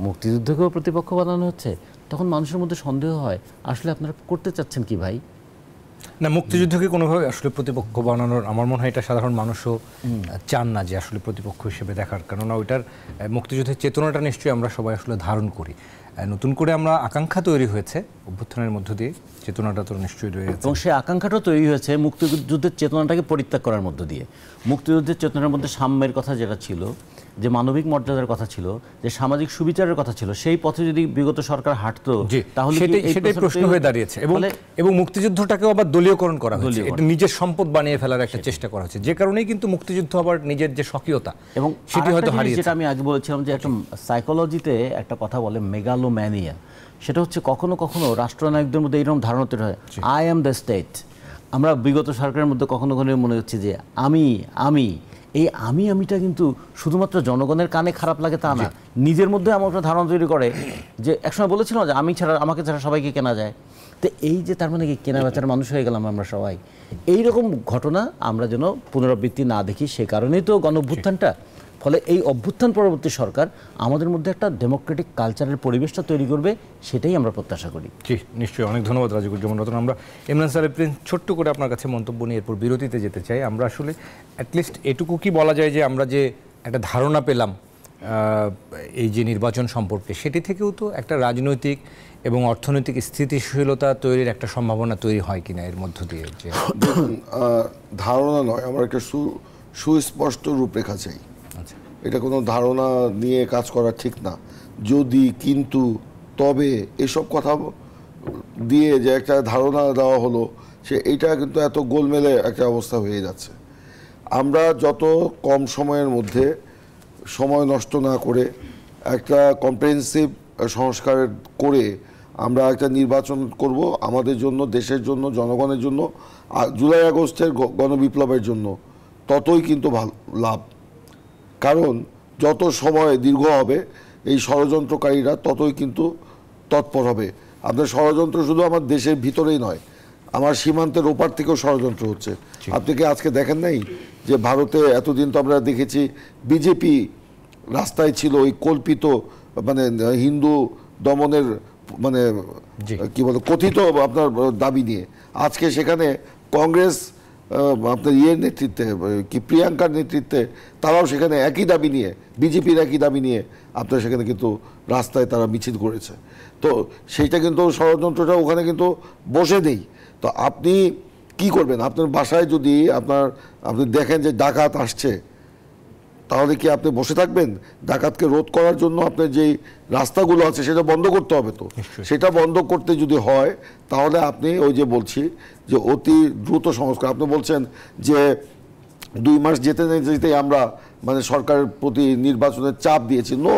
মুক্তিযুদ্ধকেও প্রতিপক্ষ বানানো হচ্ছে, তখন মানুষের মধ্যে সন্দেহ হয় আসলে আপনারা করতে চাচ্ছেন কি ভাই? না, মুক্তিযুদ্ধকে কোনোভাবে আসলে প্রতিপক্ষ বানানোর আমার মনে হয় এটা সাধারণ মানুষও চান না যে আসলে প্রতিপক্ষ হিসেবে দেখার, কেননা ওইটার মুক্তিযুদ্ধের চেতনাটা নিশ্চয়ই আমরা সবাই আসলে ধারণ করি। নতুন করে আমরা আকাঙ্ক্ষা তৈরি হয়েছে অভ্যুত্থানের মধ্য দিয়ে, চেতনাটা তো নিশ্চয়ই রয়েছে এবং সেই আকাঙ্ক্ষাটাও তৈরি হয়েছে মুক্তিযুদ্ধের চেতনাটাকে পরিত্যাগ করার মধ্য দিয়ে। মুক্তিযুদ্ধের চেতনার মধ্যে সাম্যের কথা যেটা ছিল, যে মানবিক মর্যাদার কথা ছিল, যে সামাজিক সুবিচারের কথা ছিল, সেই পথে যদি বিগত সরকার হাঁটতো তাহলে সেটাই প্রশ্ন হয়ে দাঁড়িয়েছে। এবং মুক্তিযুদ্ধটাকেও আবার দলীয়করণ করা হয়েছে, এটা নিজের সম্পদ বানিয়ে ফেলার একটা চেষ্টা করা হচ্ছে, যে কারণেই কিন্তু মুক্তিযুদ্ধ আবার নিজের যে স্বকীয়তা এবং সেটি হয়তো হারিয়েছে। যেটা আমি আগে বলেছিলাম যে একটা সাইকোলজিতে একটা কথা বলে মেগালোম্যানিয়া, সেটা হচ্ছে কখনো কখনো রাষ্ট্রনায়কদের মধ্যে এইরকম ধারণা তৈরি হয়, আই অ্যাম দ্য স্টেট। আমরা বিগত সরকারের মধ্যে কখনো কখনো মনে হচ্ছে যে আমি এই আমিটা কিন্তু শুধুমাত্র জনগণের কানে খারাপ লাগে তা না, নিজের মধ্যে আমার একটা ধারণা তৈরি করে যে একসময় বলেছিল যে আমাকে ছাড়া সবাইকে কেনা যায়। তো এই যে তার মানে কি কেনা বেচার মানুষ হয়ে গেলাম আমরা সবাই। এইরকম ঘটনা আমরা যেন পুনরাবৃত্তি না দেখি, সে কারণেই তো গণঅভ্যুত্থানটা। ফলে এই অভ্যুত্থান পরবর্তী সরকার আমাদের মধ্যে একটা ডেমোক্রেটিক কালচারের পরিবেশটা তৈরি করবে, সেটাই আমরা প্রত্যাশা করি। জি, নিশ্চয়ই। অনেক ধন্যবাদ রাজিকুজ্জামান রতন। আমরা ইমরান স্যার ছোট্ট করে আপনার কাছে মন্তব্য নিয়ে এরপর বিরতিতে যেতে চাই। আমরা আসলে অ্যাটলিস্ট এটুকু কি বলা যায় যে আমরা যে একটা ধারণা পেলাম এই যে নির্বাচন সম্পর্কে, সেটি থেকেও তো একটা রাজনৈতিক এবং অর্থনৈতিক স্থিতিশীলতা তৈরির একটা সম্ভাবনা তৈরি হয় কিনা এর মধ্য দিয়ে? যে ধারণা নয়, আমরা একটা সুস্পষ্ট রূপরেখা চাই। এটা কোনো ধারণা নিয়ে কাজ করা ঠিক না। যদি, কিন্তু, তবে এসব কথা দিয়ে যে একটা ধারণা দেওয়া হলো, এইটা কিন্তু এত গোলমেলে একটা অবস্থা হয়ে যাচ্ছে। আমরা যত কম সময়ের মধ্যে সময় নষ্ট না করে একটা কম্প্রিহেনসিভ সংস্কার করে আমরা একটা নির্বাচন করব আমাদের জন্য, দেশের জন্য, জনগণের জন্য, জুলাই আগস্টের গণবিপ্লবের জন্য, ততই কিন্তু লাভ। কারণ যত সময় দীর্ঘ হবে এই ষড়যন্ত্রকারীরা ততই কিন্তু তৎপর হবে। আপনার ষড়যন্ত্র শুধু আমার দেশের ভিতরেই নয়, আমার সীমান্তের ওপার থেকেও ষড়যন্ত্র হচ্ছে। আপনি কি আজকে দেখেন নাই যে ভারতে এতদিন তো আমরা দেখেছি বিজেপি রাস্তায় ছিল ওই কল্পিত মানে হিন্দু দমনের মানে কি বলে কথিত আপনার দাবি নিয়ে। আজকে সেখানে কংগ্রেস আপনার ইয়ের নেতৃত্বে কি প্রিয়াঙ্কার নেতৃত্বে তারাও সেখানে একই দাবি নিয়ে, বিজেপির একই দাবি নিয়ে আপনার সেখানে কিন্তু রাস্তায় তারা মিছিল করেছে। তো সেইটা কিন্তু ষড়যন্ত্রটা ওখানে কিন্তু বসে নেই। তো আপনি কি করবেন? আপনার বাসায় যদি আপনি দেখেন যে ডাকাত আসছে, তাহলে কি আপনি বসে থাকবেন? ডাকাতকে রোধ করার জন্য আপনার যেই রাস্তাগুলো আছে সেটা বন্ধ করতে হবে। তো সেটা বন্ধ করতে যদি হয় তাহলে আপনি ওই যে বলছি যে অতি দ্রুত সংস্কার, আপনি বলছেন যে 2 মাস যেতে না যেতেই আমরা মানে সরকারের প্রতি নির্বাচনের চাপ দিয়েছি। নো,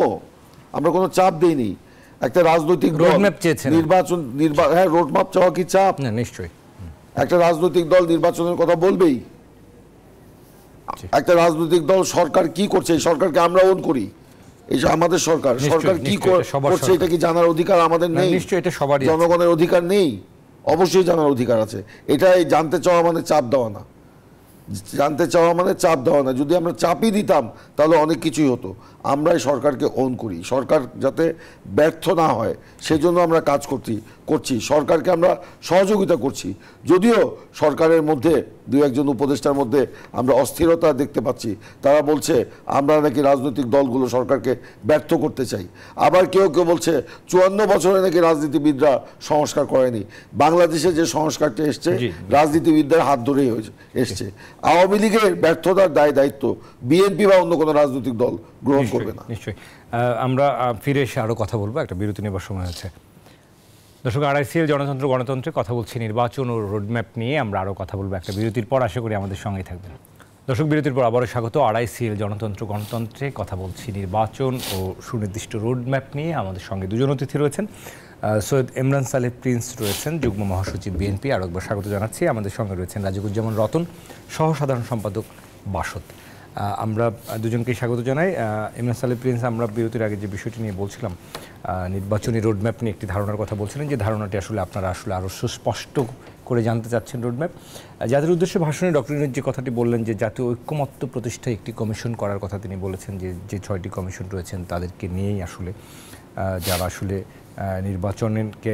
আমরা কোনো চাপ দিইনি। একটা রাজনৈতিক হ্যাঁ, রোডম্যাপ চাওয়া কি চাপ? না, নিশ্চয়ই। একটা রাজনৈতিক দল নির্বাচনের কথা বলবেই। একটা রাজনৈতিক দল সরকার কি করছে, এই সরকারকে আমরা ওন করি, এই যে আমাদের সরকার কি করছে এটা কি জানার অধিকার আমাদের নেই? নিশ্চয়ই, এটা সবারই। জনগণের অধিকার নেই? অবশ্যই জানার অধিকার আছে। এটাই জানতে চাওয়া মানে চাপ দেওয়া না, জানতে চাওয়া মানে চাপ দেওয়া না। যদি আমরা চাপই দিতাম তাহলে অনেক কিছুই হতো। আমরাই সরকারকে ওন করি, সরকার যাতে ব্যর্থ না হয় সেজন্য আমরা কাজ করছি, সরকারকে আমরা সহযোগিতা করছি। যদিও সরকারের মধ্যে 2-1 উপদেষ্টার মধ্যে আমরা অস্থিরতা দেখতে পাচ্ছি, তারা বলছে আমরা নাকি রাজনৈতিক দলগুলো সরকারকে ব্যর্থ করতে চাই। আবার কেউ কেউ বলছে 54 বছরে নাকি রাজনীতিবিদরা সংস্কার করেনি। বাংলাদেশে যে সংস্কারটা এসছে রাজনীতিবিদদের হাত ধরেই এসছে। আওয়ামী লীগের ব্যর্থতার দায়িত্ব বিএনপি বা অন্য কোনো রাজনৈতিক দল গ্রহণ করবে না। নিশ্চয়ই। আমরা ফিরে এসে আরও কথা বলবো, একটা বিরতি নেবার সময় হচ্ছে। দর্শক, আড়াইসিএল গণতন্ত্রে কথা বলছি নির্বাচন ও রোডম্যাপ নিয়ে। আমরা আরও কথা বলবো একটা বিরতির পর, আশা করি আমাদের সঙ্গেই থাকবেন। দর্শক, বিরতির পর আবারও স্বাগত। আড়াইসিএল গণতন্ত্রে কথা বলছি নির্বাচন ও সুনির্দিষ্ট রোডম্যাপ নিয়ে। আমাদের সঙ্গে দুজন অতিথি রয়েছেন। সৈয়দ ইমরান সালেহ প্রিন্স রয়েছেন, যুগ্ম মহাসচিব বিএনপি, আরও একবার স্বাগত জানাচ্ছি। আমাদের সঙ্গে রয়েছেন রাজিকুজ্জামান রতন, সহ সাধারণ সম্পাদক বাসদ। আমরা দুজনকেই স্বাগত জানাই। ইমরান সালেহ প্রিন্স, আমরা বিরতির আগে যে বিষয়টি নিয়ে বলছিলাম, নির্বাচনী রোডম্যাপ নিয়ে একটি ধারণার কথা বলছিলেন, যে ধারণাটি আপনারা আরও সুস্পষ্ট করে জানতে চাচ্ছেন রোডম্যাপ। যাদের উদ্দেশ্যে ভাষণে ডক্টর ইউনূস যে কথাটি বললেন যে জাতীয় ঐক্যমত্য প্রতিষ্ঠায় একটি কমিশন করার কথা তিনি বলেছেন, যে 6টি কমিশন রয়েছেন তাদেরকে নিয়েই যারা নির্বাচনকে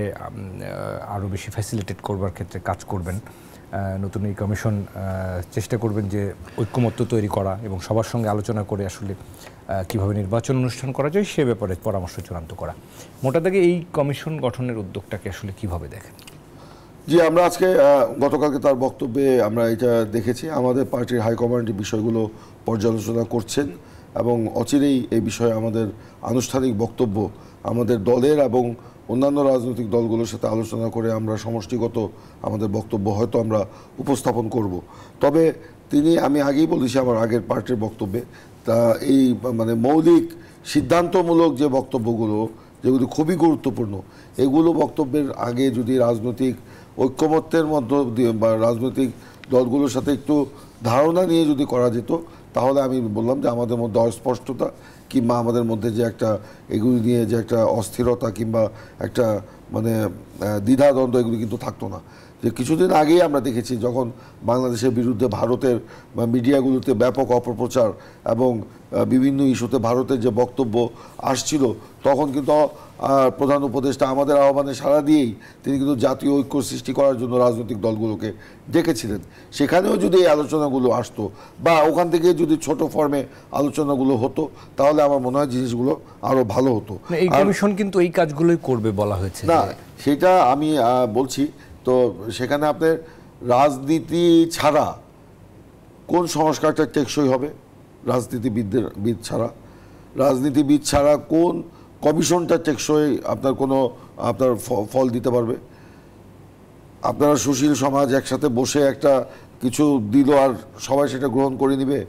আরও বেশি ফ্যাসিলিটেট করবার ক্ষেত্রে কাজ করবেন। নতুন এই কমিশন চেষ্টা করবেন যে ঐক্যমত্য তৈরি করা এবং সবার সঙ্গে আলোচনা করে কীভাবে নির্বাচন অনুষ্ঠান করা যায় সে ব্যাপারে পরামর্শ চূড়ান্ত করা। মোটা দাগে এই কমিশন গঠনের উদ্যোগটাকে কীভাবে দেখেন? জি, আমরা আজকে গতকালকে তার বক্তব্যে আমরা এটা দেখেছি। আমাদের পার্টির হাইকমান্ড বিষয়গুলো পর্যালোচনা করছেন এবং অচিরেই এই বিষয়ে আমাদের আনুষ্ঠানিক বক্তব্য আমাদের দলের এবং অন্যান্য রাজনৈতিক দলগুলোর সাথে আলোচনা করে আমরা সমষ্টিগত আমাদের বক্তব্য হয়তো আমরা উপস্থাপন করব। তবে আমি আগেই বলেছি আমার আগের পার্টির বক্তব্যে, তা এই মানে মৌলিক সিদ্ধান্তমূলক যে বক্তব্যগুলো যেগুলো খুবই গুরুত্বপূর্ণ, এগুলো বক্তব্যের আগে যদি রাজনৈতিক ঐক্যমত্যের মধ্য দিয়ে বা রাজনৈতিক দলগুলোর সাথে একটু ধারণা নিয়ে যদি করা যেত, তাহলে আমি বললাম যে আমাদের মধ্যে অস্পষ্টতা কিংবা আমাদের মধ্যে যে একটা এগুলি নিয়ে যে একটা অস্থিরতা কিংবা একটা মানে দ্বিধাদ্বন্দ্ব এগুলি কিন্তু থাকতো না। যে কিছুদিন আগেই আমরা দেখেছি যখন বাংলাদেশের বিরুদ্ধে ভারতের বা মিডিয়াগুলোতে ব্যাপক অপপ্রচার এবং বিভিন্ন ইস্যুতে ভারতের যে বক্তব্য আসছিল, তখন কিন্তু প্রধান উপদেষ্টা আমাদের আহ্বানে সাড়া দিয়েই তিনি কিন্তু জাতীয় ঐক্য সৃষ্টি করার জন্য রাজনৈতিক দলগুলোকে ডেকেছিলেন। সেখানেও যদি এই আলোচনাগুলো আসতো বা ওখান থেকে যদি ছোট ফর্মে আলোচনাগুলো হতো, তাহলে আমার মনে হয় জিনিসগুলো আরও ভালো হতো। এই কমিশন কিন্তু এই কাজগুলোই করবে বলা হয়েছে না, সেটা আমি বলছি। তো সেখানে আপনার রাজনীতি ছাড়া কোন সংস্কারটা টেকসই হবে? রাজনীতিবিদ ছাড়া কোন কমিশনটা টেকসই আপনার ফল দিতে পারবে? আপনারা সুশীল সমাজ একসাথে বসে একটা কিছু দিল আর সবাই সেটা গ্রহণ করে নিবে?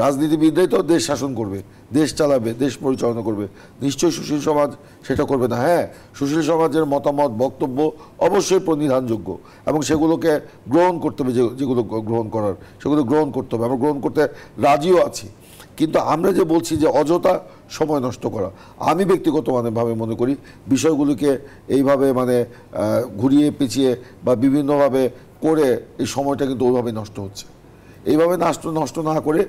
রাজনীতিবিদরাই তো দেশ শাসন করবে, দেশ চালাবে, দেশ পরিচালনা করবে। নিশ্চয়ই সুশীল সমাজ সেটা করবে না। হ্যাঁ, সুশীল সমাজের মতামত বক্তব্য অবশ্যই প্রণিধানযোগ্য এবং সেগুলোকে গ্রহণ করতে হবে, যেগুলো গ্রহণ করার সেগুলো গ্রহণ করতে হবে। আমরা গ্রহণ করতে রাজিও আছি। কিন্তু আমরা যে বলছি যে অযথা সময় নষ্ট করা, আমি ব্যক্তিগতভাবে মনে করি বিষয়গুলিকে এইভাবে ঘুরিয়ে পেঁচিয়ে বা বিভিন্নভাবে করে এই সময়টা কিন্তু ওইভাবে নষ্ট হচ্ছে। এইভাবে নষ্ট না করে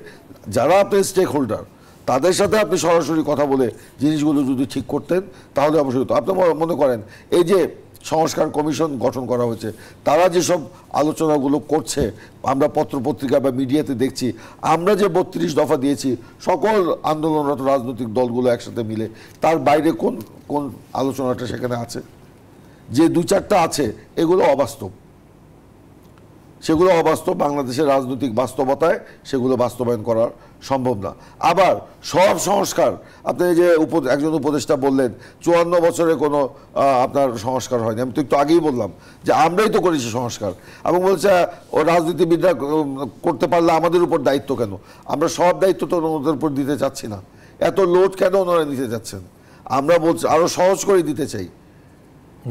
যারা আপনার স্টেক হোল্ডার তাদের সাথে আপনি সরাসরি কথা বলে জিনিসগুলো যদি ঠিক করতেন তাহলে অবশ্যই হতো। আপনি মনে করেন এই যে সংস্কার কমিশন গঠন করা হয়েছে, তারা যেসব আলোচনাগুলো করছে আমরা পত্রপত্রিকা বা মিডিয়াতে দেখছি, আমরা যে 32 দফা দিয়েছি সকল আন্দোলনরত রাজনৈতিক দলগুলো একসাথে মিলে, তার বাইরে কোন আলোচনাটা সেখানে আছে? যে 2-4টা আছে এগুলো অবাস্তব, সেগুলো অবাস্তব। বাংলাদেশের রাজনৈতিক বাস্তবতায় সেগুলো বাস্তবায়ন করা সম্ভব না। আবার সব সংস্কার, আপনি যে একজন উপদেষ্টা বললেন 54 বছরে কোনো আপনার সংস্কার হয়নি, আমি তো একটু আগেই বললাম যে আমরাই তো করেছি সংস্কার, এবং বলছে ও রাজনীতিবিদরা করতে পারলে আমাদের উপর দায়িত্ব কেন? আমরা সব দায়িত্ব তো ওনাদের উপর দিতে চাচ্ছি না, এত লোড কেন ওনারা নিতে যাচ্ছেন? আমরা বলছি আরো সহজ করে দিতে চাই।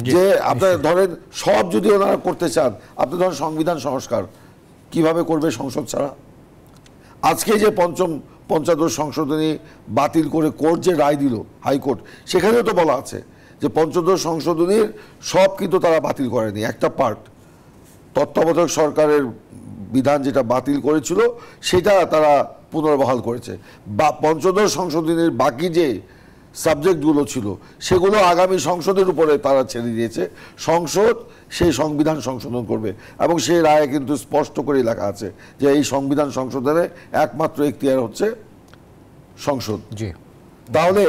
যে আপনার ধরেন সব যদি ওনারা করতে চান, আপনি ধরেন সংবিধান সংস্কার কিভাবে করবে সংসদ ছাড়া? আজকে যে পঞ্চদশ সংশোধনী বাতিল করে কোর্ট যে রায় দিল, হাইকোর্ট, সেখানেও তো বলা আছে যে পঞ্চদশ সংশোধনীর সব কিন্তু তারা বাতিল করেনি, একটা পার্ট তত্ত্বাবধায়ক সরকারের বিধান যেটা বাতিল করেছিল সেটা তারা পুনর্বহাল করেছে। বা পঞ্চদশ সংশোধনীর বাকি যে সাবজেক্টগুলো ছিল সেগুলো আগামী সংসদের উপরে তারা ছেড়ে দিয়েছে। সংসদ সেই সংবিধান সংশোধন করবে, এবং সেই রায়ে কিন্তু স্পষ্ট করে লেখা আছে যে এই সংবিধান সংশোধনে একমাত্র এখতিয়ার হচ্ছে সংসদ। তাহলে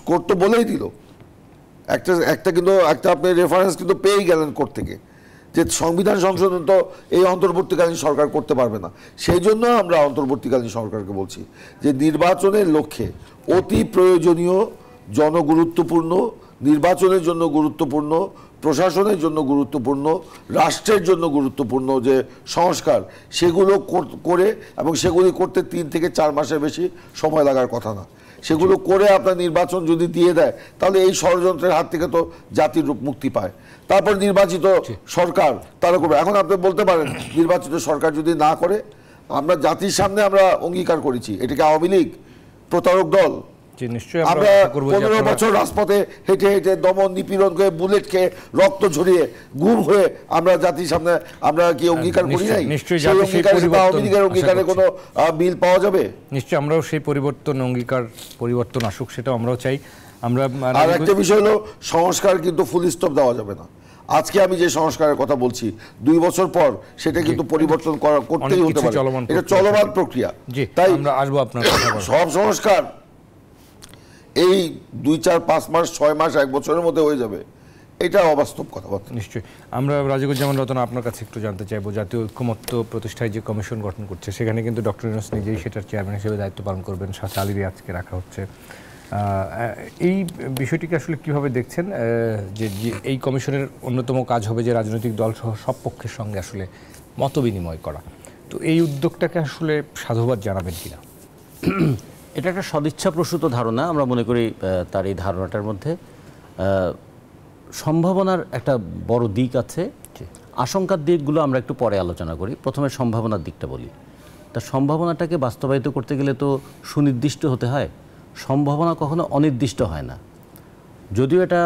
কোর্ট তো বলেই দিল, একটা কিন্তু একটা আপনি রেফারেন্স কিন্তু পেয়েই গেলেন কোর্ট থেকে, যে সংবিধান সংশোধন তো এই অন্তর্বর্তীকালীন সরকার করতে পারবে না। সেই জন্য আমরা অন্তর্বর্তীকালীন সরকারকে বলছি যে নির্বাচনের লক্ষ্যে অতি প্রয়োজনীয়, জনগুরুত্বপূর্ণ, নির্বাচনের জন্য গুরুত্বপূর্ণ, প্রশাসনের জন্য গুরুত্বপূর্ণ, রাষ্ট্রের জন্য গুরুত্বপূর্ণ যে সংস্কার, সেগুলো করে, এবং সেগুলি করতে 3 থেকে 4 মাসের বেশি সময় লাগার কথা না। সেগুলো করে আপনার নির্বাচন যদি দিয়ে দেয় তাহলে এই ষড়যন্ত্রের হাত থেকে তো জাতির মুক্তি পায়। তারপর নির্বাচিত সরকার তারা করবে। এখন আপনি বলতে পারেন নির্বাচিত সরকার যদি না করে, আমরা জাতির সামনে আমরা অঙ্গীকার করেছি, এটাকে আওয়ামী লীগ প্রতারক দল, আমরা 15 বছর রাজপথে হেঁটে হেঁটে দমন নিপীড়ন করে, বুলেট খেয়ে, রক্ত ঝরিয়ে, গুম হয়ে আমরা জাতির সামনে আমরা কি অঙ্গীকার করি নাই? আওয়ামী লীগের অঙ্গীকারে কোনো বিল পাওয়া যাবে? নিশ্চয়ই আমরাও সেই পরিবর্তন আসুক, সেটা আমরাও চাই। আমরা আর একটা বিষয় হলো সংস্কার কিন্তু ফুল স্টপ দেওয়া যাবে না। আজকে আমি যে সংস্কারের কথা বলছি 2 বছর পর সেটা কিন্তু পরিবর্তন করতেই হতে পারে, এটা চলমান প্রক্রিয়া। তাই আমরা আসবো আপনার সব সংস্কার এই 2, 4, 5 মাস, 6 মাস, 1 বছরের মধ্যে হয়ে যাবে, এটা অবাস্তব কথাবার্তা। নিশ্চয়ই আমরা রাজিকুজ্জামান রতন আপনার কাছে একটু জানতে চাইবো, জাতীয় ঐক্যমত্য প্রতিষ্ঠায় যে কমিশন গঠন করছে সেখানে কিন্তু ডক্টর ইউনূস নিজেই সেটার চেয়ারম্যান হিসেবে দায়িত্ব পালন করবেন, সাথে আলী রিয়াজকে রাখা হচ্ছে। এই বিষয়টিকে আসলে কিভাবে দেখছেন, যে এই কমিশনের অন্যতম কাজ হবে যে রাজনৈতিক দল সহ সব পক্ষের সঙ্গে আসলে মত বিনিময় করা, তো এই উদ্যোগটাকে আসলে সাধুবাদ জানাবেন কিনা? এটা একটা সদিচ্ছাপ্রসূত ধারণা। আমরা মনে করি তার এই ধারণাটার মধ্যে সম্ভাবনার একটা বড় দিক আছে। আশঙ্কার দিকগুলো আমরা একটু পরে আলোচনা করি। প্রথমে সম্ভাবনার দিকটা বলি। তা সম্ভাবনাটাকে বাস্তবায়িত করতে গেলে তো সুনির্দিষ্ট হতে হয়, সম্ভাবনা কখনো অনির্দিষ্ট হয় না। যদিও এটা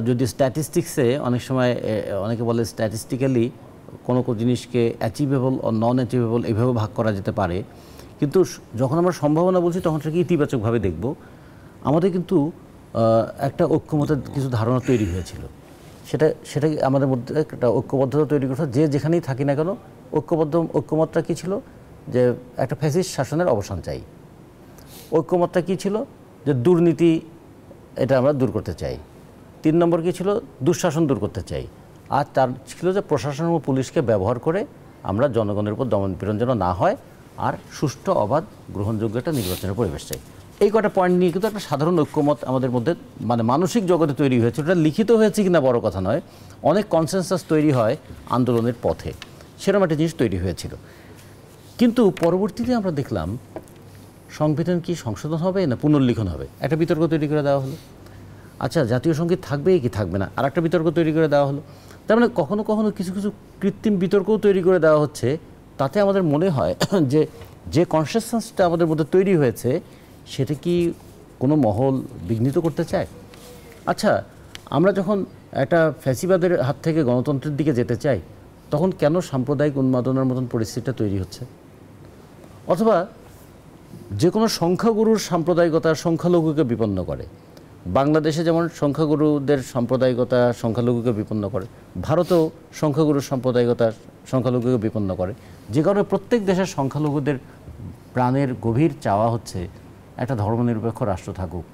যদি স্ট্যাটিস্টিক্সে অনেক সময় অনেকে বলে স্ট্যাটিস্টিক্যালি কোনো জিনিসকে অ্যাচিভেবল ও নন অ্যাচিভেবল এইভাবে ভাগ করা যেতে পারে, কিন্তু যখন আমরা সম্ভাবনা বলছি তখন সেটাকে ইতিবাচকভাবে দেখব। আমাদের কিন্তু একটা ঐক্যমতের কিছু ধারণা তৈরি হয়েছিল, সেটা আমাদের মধ্যে একটা ঐক্যবদ্ধতা তৈরি করছে। যে যেখানেই থাকি না কেন ঐক্যমতটা কী ছিল? যে একটা ফ্যাসিস্ট শাসনের অবসান চাই। ঐক্যমতটা কী ছিল? যে দুর্নীতি এটা আমরা দূর করতে চাই। 3 নম্বর কী ছিল? দুঃশাসন দূর করতে চাই। আর তার ছিল যে প্রশাসন ও পুলিশকে ব্যবহার করে আমরা জনগণের উপর দমন পীড়ন যেন না হয়, আর সুষ্ঠু, অবাধ, গ্রহণযোগ্য একটা নির্বাচনের পরিবেশ চাই। এই কটা পয়েন্ট নিয়ে কিন্তু একটা সাধারণ ঐক্যমত আমাদের মধ্যে মানে মানসিক জগতে তৈরি হয়েছে। ওটা লিখিত হয়েছে কিনা বড় কথা নয়, অনেক কনসেনসাস তৈরি হয় আন্দোলনের পথে, সেরকম একটা জিনিস তৈরি হয়েছিল। কিন্তু পরবর্তীতে আমরা দেখলাম সংবিধান কি সংশোধন হবে না পুনর্লিখন হবে, একটা বিতর্ক তৈরি করে দেওয়া হলো। আচ্ছা, জাতীয় সঙ্গীত থাকবে কি থাকবে না, আর একটা বিতর্ক তৈরি করে দেওয়া হলো। তার মানে কখনো কখনো কিছু কিছু কৃত্রিম বিতর্কও তৈরি করে দেওয়া হচ্ছে। তাতে আমাদের মনে হয় যে কনসিয়াসনেসটা আমাদের মধ্যে তৈরি হয়েছে সেটা কি কোনো মহল বিঘ্নিত করতে চায়? আচ্ছা, আমরা যখন একটা ফ্যাসিবাদের হাত থেকে গণতন্ত্রের দিকে যেতে চাই, তখন কেন সাম্প্রদায়িক উন্মাদনার মতন পরিস্থিতিটা তৈরি হচ্ছে? অথবা যে কোনো সংখ্যাগুরুর সাম্প্রদায়িকতা সংখ্যালঘুকে বিপন্ন করে। বাংলাদেশে যেমন সংখ্যাগুরুদের সাম্প্রদায়িকতা সংখ্যালঘুকে বিপন্ন করে, ভারতেও সংখ্যাগুরুর সাম্প্রদায়িকতা সংখ্যালঘুকে বিপন্ন করে, যে কারণে প্রত্যেক দেশের সংখ্যালঘুদের প্রাণের গভীর চাওয়া হচ্ছে একটা ধর্মনিরপেক্ষ রাষ্ট্র থাকুক,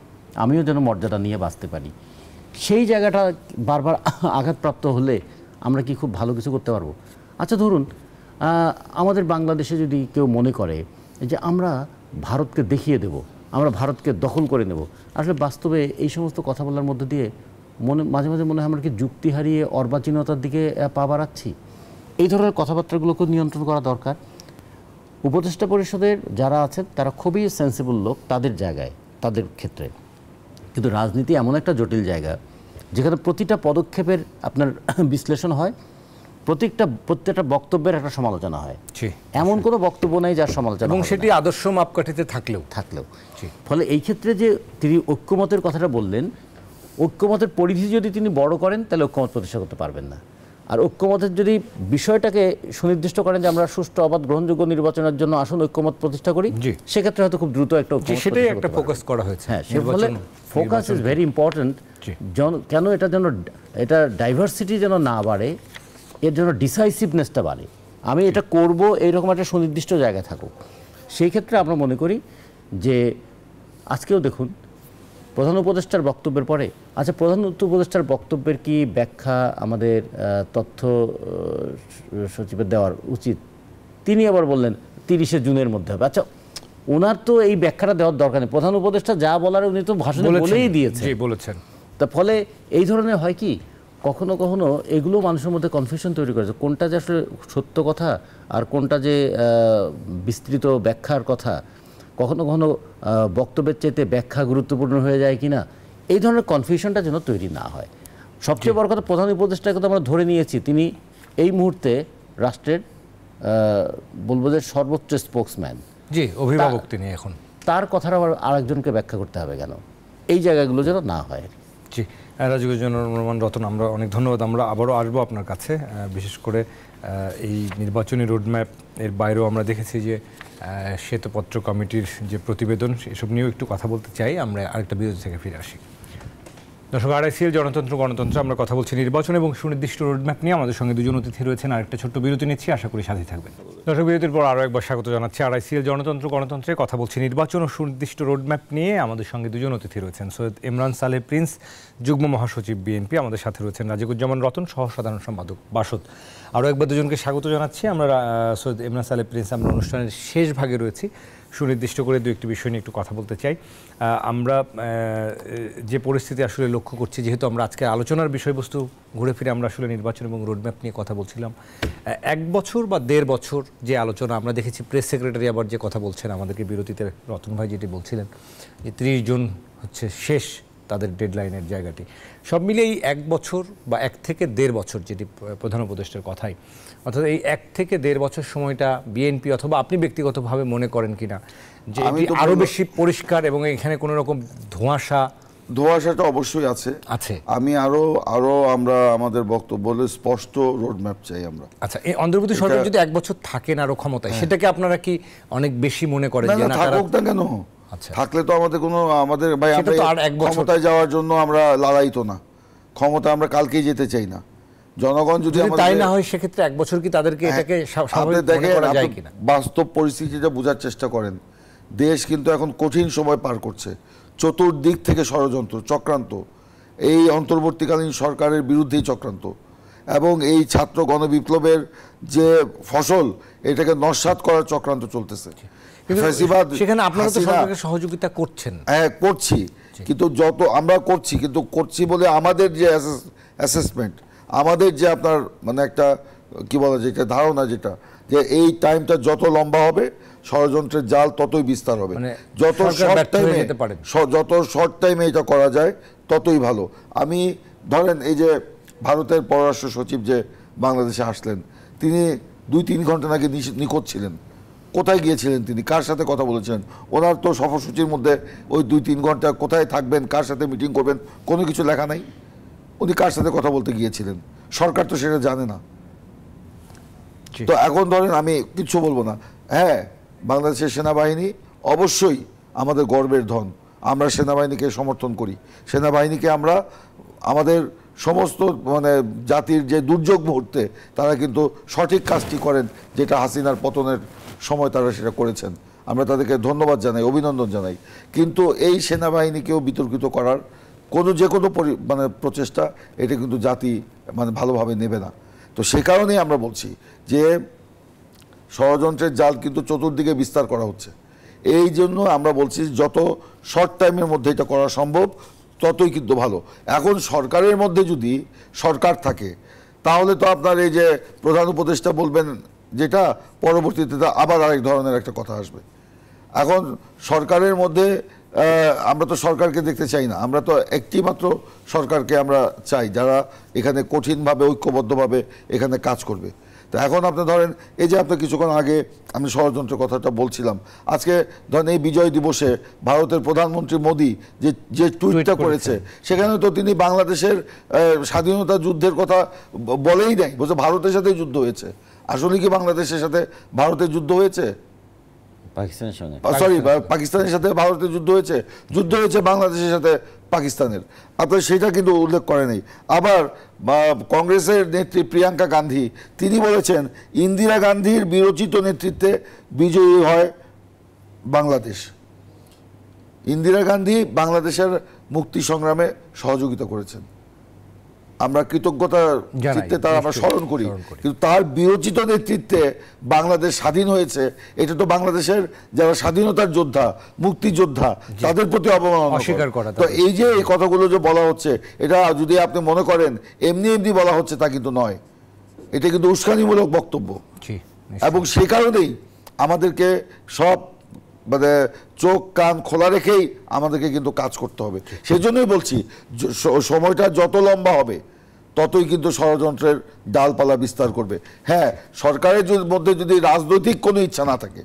আমিও যেন মর্যাদা নিয়ে বাঁচতে পারি। সেই জায়গাটা বারবার আঘাতপ্রাপ্ত হলে আমরা কি খুব ভালো কিছু করতে পারবো? আচ্ছা ধরুন আমাদের বাংলাদেশে যদি কেউ মনে করে যে আমরা ভারতকে দেখিয়ে দেব, আমরা ভারতকে দখল করে নেব, আসলে বাস্তবে এই সমস্ত কথা বলার মধ্য দিয়ে মাঝে মাঝে মনে হয় আমরা কি যুক্তি হারিয়ে অর্বাচীনতার দিকে পা বাড়াচ্ছি? এই ধরনের কথাবার্তাগুলোকে নিয়ন্ত্রণ করা দরকার। উপদেষ্টা পরিষদের যারা আছেন তারা খুবই সেন্সিবল লোক তাদের জায়গায়, তাদের ক্ষেত্রে, কিন্তু রাজনীতি এমন একটা জটিল জায়গা যেখানে প্রতিটা পদক্ষেপের আপনার বিশ্লেষণ হয়, প্রত্যেকটা বক্তব্যের একটা সমালোচনা হয়। এমন কোনো বক্তব্য নাই যার সমালোচনা, এবং সেটি আদর্শ মাপকাঠিতে থাকলেও ফলে এই ক্ষেত্রে যে তিনি ঐক্যমতের কথাটা বললেন, ঐক্যমতের পরিধি যদি তিনি বড় করেন তাহলে ঐক্যমত প্রতিষ্ঠা করতে পারবেন না। আর ঐক্যমতের যদি বিষয়টাকে সুনির্দিষ্ট করেন যে আমরা সুষ্ঠু অবাধ গ্রহণযোগ্য নির্বাচনের জন্য আসুন ঐক্যমত প্রতিষ্ঠা করি, সেক্ষেত্রে হয়তো খুব দ্রুত একটা সেটাই একটা ফোকাস করা হয়েছে। হ্যাঁ, ফলে ফোকাস ইজ ভেরি ইম্পর্টেন্ট। কেন এটা ডাইভার্সিটি যেন না বাড়ে, এর জন্য ডিসাইসিভনেসটা বাড়ে, আমি এটা করব এইরকম একটা সুনির্দিষ্ট জায়গায় থাকুক। সেই ক্ষেত্রে আমরা মনে করি যে আজকেও দেখুন প্রধান উপদেষ্টার বক্তব্যের পরে, আচ্ছা প্রধান উপদেষ্টার বক্তব্যের কি ব্যাখ্যা আমাদের তথ্য সচিবের দেওয়ার উচিত? তিনি আবার বললেন 30শে জুনের মধ্যে হবে। আচ্ছা ওনার তো এই ব্যাখ্যাটা দেওয়ার দরকার নেই, প্রধান উপদেষ্টা যা বলার উনি তো ভাষণে বলেই দিয়েছেন। তা ফলে এই ধরনের হয় কি কখনো কখনো এগুলো মানুষের মধ্যে কনফিউশন তৈরি করেছে, কোনটা যে আসলে সত্য কথা আর কোনটা যে বিস্তৃত ব্যাখ্যার কথা, কখনো কখনো বক্তব্যের চাইতে ব্যাখ্যা গুরুত্বপূর্ণ হয়ে যায় কিনা, এই ধরনের কনফিউশনটা যেন তৈরি না হয়। সবচেয়ে বড় কথা, প্রধান উপদেষ্টাকে তো আমরা ধরে নিয়েছি, তিনি এই মুহূর্তে রাষ্ট্রের বলবো যে সর্বোচ্চ স্পোক্সম্যান, অভিভাবক তিনি এখন, তার কথাটা আবার আরেকজনকে ব্যাখ্যা করতে হবে কেন? এই জায়গাগুলো যেন না হয়। জি, রাজীবরহমান রতন, আমরা অনেক ধন্যবাদ। আমরা আবারও আসবো আপনার কাছে, বিশেষ করে এই নির্বাচনী রোডম্যাপ এর বাইরেও আমরা দেখেছি যে শ্বেতপত্র কমিটির যে প্রতিবেদন, এসব নিয়েও একটু কথা বলতে চাই। আমরা আরেকটা বিরতি থেকে ফিরে আসি। দর্শক, আরআইসিএল গণতন্ত্র আমরা কথা বলছি নির্বাচন এবং সুনির্দিষ্ট রোডম্যাপ নিয়ে। আমাদের সঙ্গে দুজন অতিথি রয়েছেন, আরেকটা ছোট্ট বিরতি নিচ্ছি, আশা করি সাথে থাকবেন। দর্শক, বিরতির পর আরও একবার স্বাগত জানাচ্ছি। আরআইসিএল গণতন্ত্রে কথা বলছি নির্বাচন ও সুনির্দিষ্ট রোডম্যাপ নিয়ে। আমাদের সঙ্গে দুজন অতিথি রয়েছেন, সৈয়দ ইমরান সালেহ প্রিন্স, যুগ্ম মহাসচিব বিএনপি। আমাদের সাথে রয়েছেন রাজীবুজ্জামান রতন, সহ সাধারণ সম্পাদক বাসদ। আরও একবার দুজনকে স্বাগত জানাচ্ছি। আমরা সৈয়দ ইমরান সালেহ প্রিন্স, আমরা অনুষ্ঠানের শেষ ভাগে রয়েছি। সুনির্দিষ্ট করে দু একটি বিষয় নিয়ে একটু কথা বলতে চাই। আমরা যে পরিস্থিতি আসলে লক্ষ্য করছি, যেহেতু আমরা আজকে আলোচনার বিষয়বস্তু ঘুরে ফিরে আমরা আসলে নির্বাচন এবং রোডম্যাপ নিয়ে কথা বলছিলাম, 1 বছর বা 1.5 বছর যে আলোচনা আমরা দেখেছি, প্রেস সেক্রেটারি আবার যে কথা বলছেন আমাদেরকে বিরতিতে, রতন ভাই যেটি বলছিলেন যে 30 জুন হচ্ছে শেষ তাদের ডেডলাইনের জায়গাটি, সব মিলিয়েই 1 বছর বা 1 থেকে 1.5 বছর, যেটি প্রধান উপদেষ্টার কথাই, অর্থাৎ এই 1 থেকে 1.5 বছর সময়টা বিএনপি অথবা আপনি ব্যক্তিগতভাবে মনে করেন কিনা যে এটি আরও বেশি পরিষ্কার এবং এখানে কোনো রকম ধোঁয়াশাটা অবশ্যই আছে। আমি আরো আমরা আমাদের বক্তব্য বলে স্পষ্ট রোডম্যাপ চাই আমরা। আচ্ছা, এই অন্তর্বর্তী সরকার যদি 1 বছর থাকেন আরো ক্ষমতায়, সেটাকে আপনারা কি অনেক বেশি মনে করেন? না, থাকুক না কেন, থাকলে তো আমাদের ভাই, আমরা ক্ষমতায় যাওয়ার জন্য আমরা লড়াই তো না, ক্ষমতা আমরা কালকেই যেতে চাই না। জনগণ যদি তাই না হয়, সেক্ষেত্রে 1 বছর কি তাদেরকে এটাকে স্বাভাবিক মনে করা যায় কিনা? বাস্তব পরিস্থিতিটা বোঝার চেষ্টা করেন। দেশ কিন্তু এখন কঠিন সময় পার করছে, চতুর্দিক থেকে ষড়যন্ত্র, চক্রান্ত, এই অন্তর্বর্তীকালীন সরকারের বিরুদ্ধেই চক্রান্ত, এবং এই ছাত্র গণবিপ্লবের যে ফসল, এটাকে নস্যাৎ করার চক্রান্ত চলতেছে। সেখানে আপনারা তো সরকারকে সহযোগিতা করছেন। হ্যাঁ, করছি, কিন্তু যত আমরা করছি বলে আমাদের যে অ্যাসেসমেন্ট, আমাদের যে আপনার মানে একটা কি বলা যায়, ধারণা যেটা, যে এই টাইমটা যত লম্বা হবে ষড়যন্ত্রের জাল ততই বিস্তার হবে। যত শর্ট টাইমে এটা করা যায় ততই ভালো। আমি ধরেন এই যে ভারতের পররাষ্ট্র সচিব যে বাংলাদেশে আসলেন, তিনি 2-3 ঘন্টা নাকি নিখোঁজ ছিলেন। কোথায় গিয়েছিলেন তিনি, কার সাথে কথা বলেছিলেন? ওনার তো সফরসূচির মধ্যে ওই 2-3 ঘন্টা কোথায় থাকবেন, কার সাথে মিটিং করবেন, কোনো কিছু লেখা নাই। উনি কার সাথে কথা বলতে গিয়েছিলেন, সরকার তো সেটা জানে না। তো এখন ধরেন আমি কিচ্ছু বলবো না, হ্যাঁ বাংলাদেশের সেনাবাহিনী অবশ্যই আমাদের গর্বের ধন, আমরা সেনাবাহিনীকে সমর্থন করি, সেনাবাহিনীকে আমরা আমাদের সমস্ত মানে জাতির যে দুর্যোগ মুহূর্তে তারা কিন্তু সঠিক কাজটি করেন, যেটা হাসিনার পতনের সময় তারা সেটা করেছেন, আমরা তাদেরকে ধন্যবাদ জানাই, অভিনন্দন জানাই। কিন্তু এই সেনাবাহিনীকেও বিতর্কিত করার যে কোনো মানে প্রচেষ্টা, এটা কিন্তু জাতি মানে ভালোভাবে নেবে না। তো সে কারণেই আমরা বলছি যে ষড়যন্ত্রের জাল কিন্তু চতুর্দিকে বিস্তার করা হচ্ছে। এই জন্য আমরা বলছি যত শর্ট টাইমের মধ্যে এটা করা সম্ভব ততই কিন্তু ভালো। এখন সরকারের মধ্যে যদি সরকার থাকে তাহলে তো আপনার এই যে প্রধান উপদেষ্টা বলবেন যেটা, পরবর্তীতে আবার আরেক ধরনের একটা কথা আসবে। এখন সরকারের মধ্যে আমরা তো সরকারকে দেখতে চাই না, আমরা তো একটি মাত্র সরকারকে আমরা চাই যারা এখানে কঠিনভাবে ঐক্যবদ্ধভাবে এখানে কাজ করবে। তো এখন আপনি ধরেন এই যে আপনার কিছুক্ষণ আগে আমি ষড়যন্ত্রের কথাটা বলছিলাম, আজকে ধরেন এই বিজয় দিবসে ভারতের প্রধানমন্ত্রী মোদি যে টুইটটা করেছে, সেখানে তো তিনি বাংলাদেশের স্বাধীনতা যুদ্ধের কথা বলেই নাই, বলছে ভারতের সাথে যুদ্ধ হয়েছে। আসলে কি বাংলাদেশের সাথে ভারতের যুদ্ধ হয়েছে? পাকিস্তানের সঙ্গে, সরি, পাকিস্তানের সাথে ভারতের যুদ্ধ হয়েছে বাংলাদেশের সাথে পাকিস্তানের, আপনার সেটা কিন্তু উল্লেখ করে নেই। আবার কংগ্রেসের নেত্রী প্রিয়াঙ্কা গান্ধী তিনি বলেছেন ইন্দিরা গান্ধীর বিরচিত নেতৃত্বে বিজয়ী হয় বাংলাদেশ। ইন্দিরা গান্ধী বাংলাদেশের মুক্তি সংগ্রামে সহযোগিতা করেছেন, আমরা কৃতজ্ঞতার চিত্তে তার আমরা স্মরণ করি, কিন্তু তার বিরচিত নেতৃত্বে বাংলাদেশ স্বাধীন হয়েছে, এটা তো বাংলাদেশের যারা স্বাধীনতার যোদ্ধা, মুক্তিযোদ্ধা, তাদের প্রতি অবমাননা। তো এই যে এই কথাগুলো যে বলা হচ্ছে, এটা যদি আপনি মনে করেন এমনি এমনি বলা হচ্ছে তা কিন্তু নয়, এটা কিন্তু উস্কানিমূলক বক্তব্য। এবং সে কারণেই আমাদেরকে সব মানে চোখ কান খোলা রেখেই আমাদেরকে কিন্তু কাজ করতে হবে। সেজন্যই বলছি সময়টা যত লম্বা হবে ততই কিন্তু ষড়যন্ত্রের ডালপালা বিস্তার করবে। হ্যাঁ, সরকারের মধ্যে যদি রাজনৈতিক কোনো ইচ্ছা না থাকে,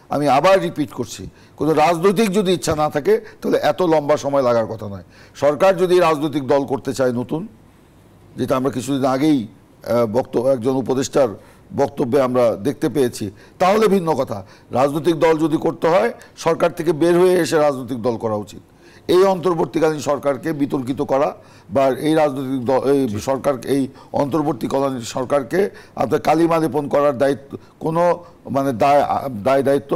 আমি আবার রিপিট করছি, কোনো রাজনৈতিক যদি ইচ্ছা না থাকে তাহলে এত লম্বা সময় লাগার কথা নয়। সরকার যদি রাজনৈতিক দল করতে চায় নতুন, যেটা আমরা কিছুদিন আগেই একজন উপদেষ্টার বক্তব্যে আমরা দেখতে পেয়েছি, তাহলে ভিন্ন কথা। রাজনৈতিক দল যদি করতে হয় সরকার থেকে বের হয়ে এসে রাজনৈতিক দল করা উচিত। এই অন্তর্বর্তীকালীন সরকারকে বিতর্কিত করা বা এই রাজনৈতিক দল সরকার এই অন্তর্বর্তীকালীন সরকারকে আপনার কালিমা লেপন করার দায়িত্ব কোনো মানে দায়িত্ব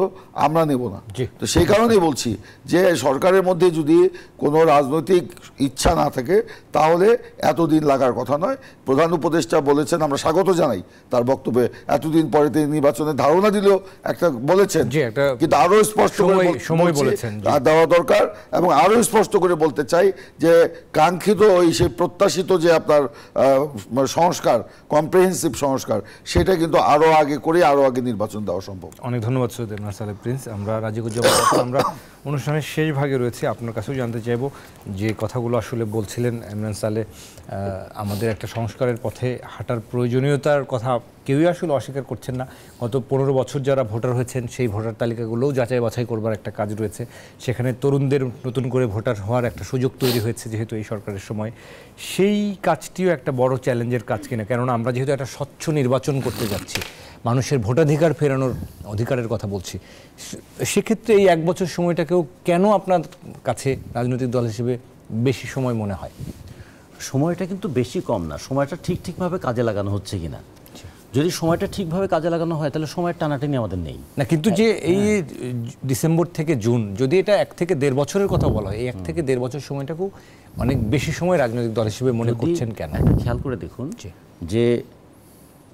আমরা নেব না। তো সেই কারণেই বলছি যে সরকারের মধ্যে যদি কোনো রাজনৈতিক ইচ্ছা না থাকে তাহলে এতদিন লাগার কথা নয়। প্রধান উপদেষ্টা বলেছেন, আমরা স্বাগত জানাই তার বক্তব্যে, এতদিন পরে তিনি নির্বাচনের ধারণা দিলেও একটা বলেছেন, কিন্তু আরো স্পষ্ট দেওয়া দরকার। এবং আরো স্পষ্ট করে বলতে চাই যে কাঙ্ক্ষিত ওই সেই প্রত্যাশিত যে আপনার সংস্কার, কম্প্রিহেন্সিভ সংস্কার, সেটা কিন্তু আরো আগে করে আরো আগে নির্বাচন দেওয়া সম্ভব। অনেক ধন্যবাদ সৈয়দ এমরান সালেহ প্রিন্স। আমরা রাজিকুজ্জামান, আমরা অনুষ্ঠানের শেষ ভাগে রয়েছে, আপনার কাছেও জানতে চাইব যে কথাগুলো আসলে বলছিলেন এমরান সালেহ, আমাদের একটা সংস্কারের পথে হাঁটার প্রয়োজনীয়তার কথা কেউই আসলে অস্বীকার করছেন না। গত 15 বছর যারা ভোটার হয়েছেন সেই ভোটার তালিকাগুলোও যাচাই বাছাই করবার একটা কাজ রয়েছে, সেখানে তরুণদের নতুন করে ভোটার হওয়ার একটা সুযোগ তৈরি হয়েছে যেহেতু এই সরকারের সময়। সেই কাজটিও একটা বড় চ্যালেঞ্জের কাজ কিনা, কেননা আমরা যেহেতু একটা স্বচ্ছ নির্বাচন করতে যাচ্ছি, মানুষের ভোটাধিকার ফেরানোর অধিকারের কথা বলছি, সেক্ষেত্রে এই 1 বছর সময়টাকেও কেন আপনার কাছে রাজনৈতিক দল হিসেবে বেশি সময় মনে হয়? সময়টা কিন্তু বেশি কম না, সময়টা ঠিকভাবে কাজে লাগানো হচ্ছে কিনা। যদি সময়টা ঠিকভাবে কাজে লাগানো হয় তাহলে সময়ের টানাটানি আমাদের নেই না। কিন্তু যে এই ডিসেম্বর থেকে জুন, যদি এটা 1 থেকে 1.5 বছরের কথা বলা হয়, এই 1 থেকে 1.5 বছর সময়টাকেও অনেক বেশি সময় রাজনৈতিক দল হিসেবে মনে করছেন কেন? খেয়াল করে দেখুন যে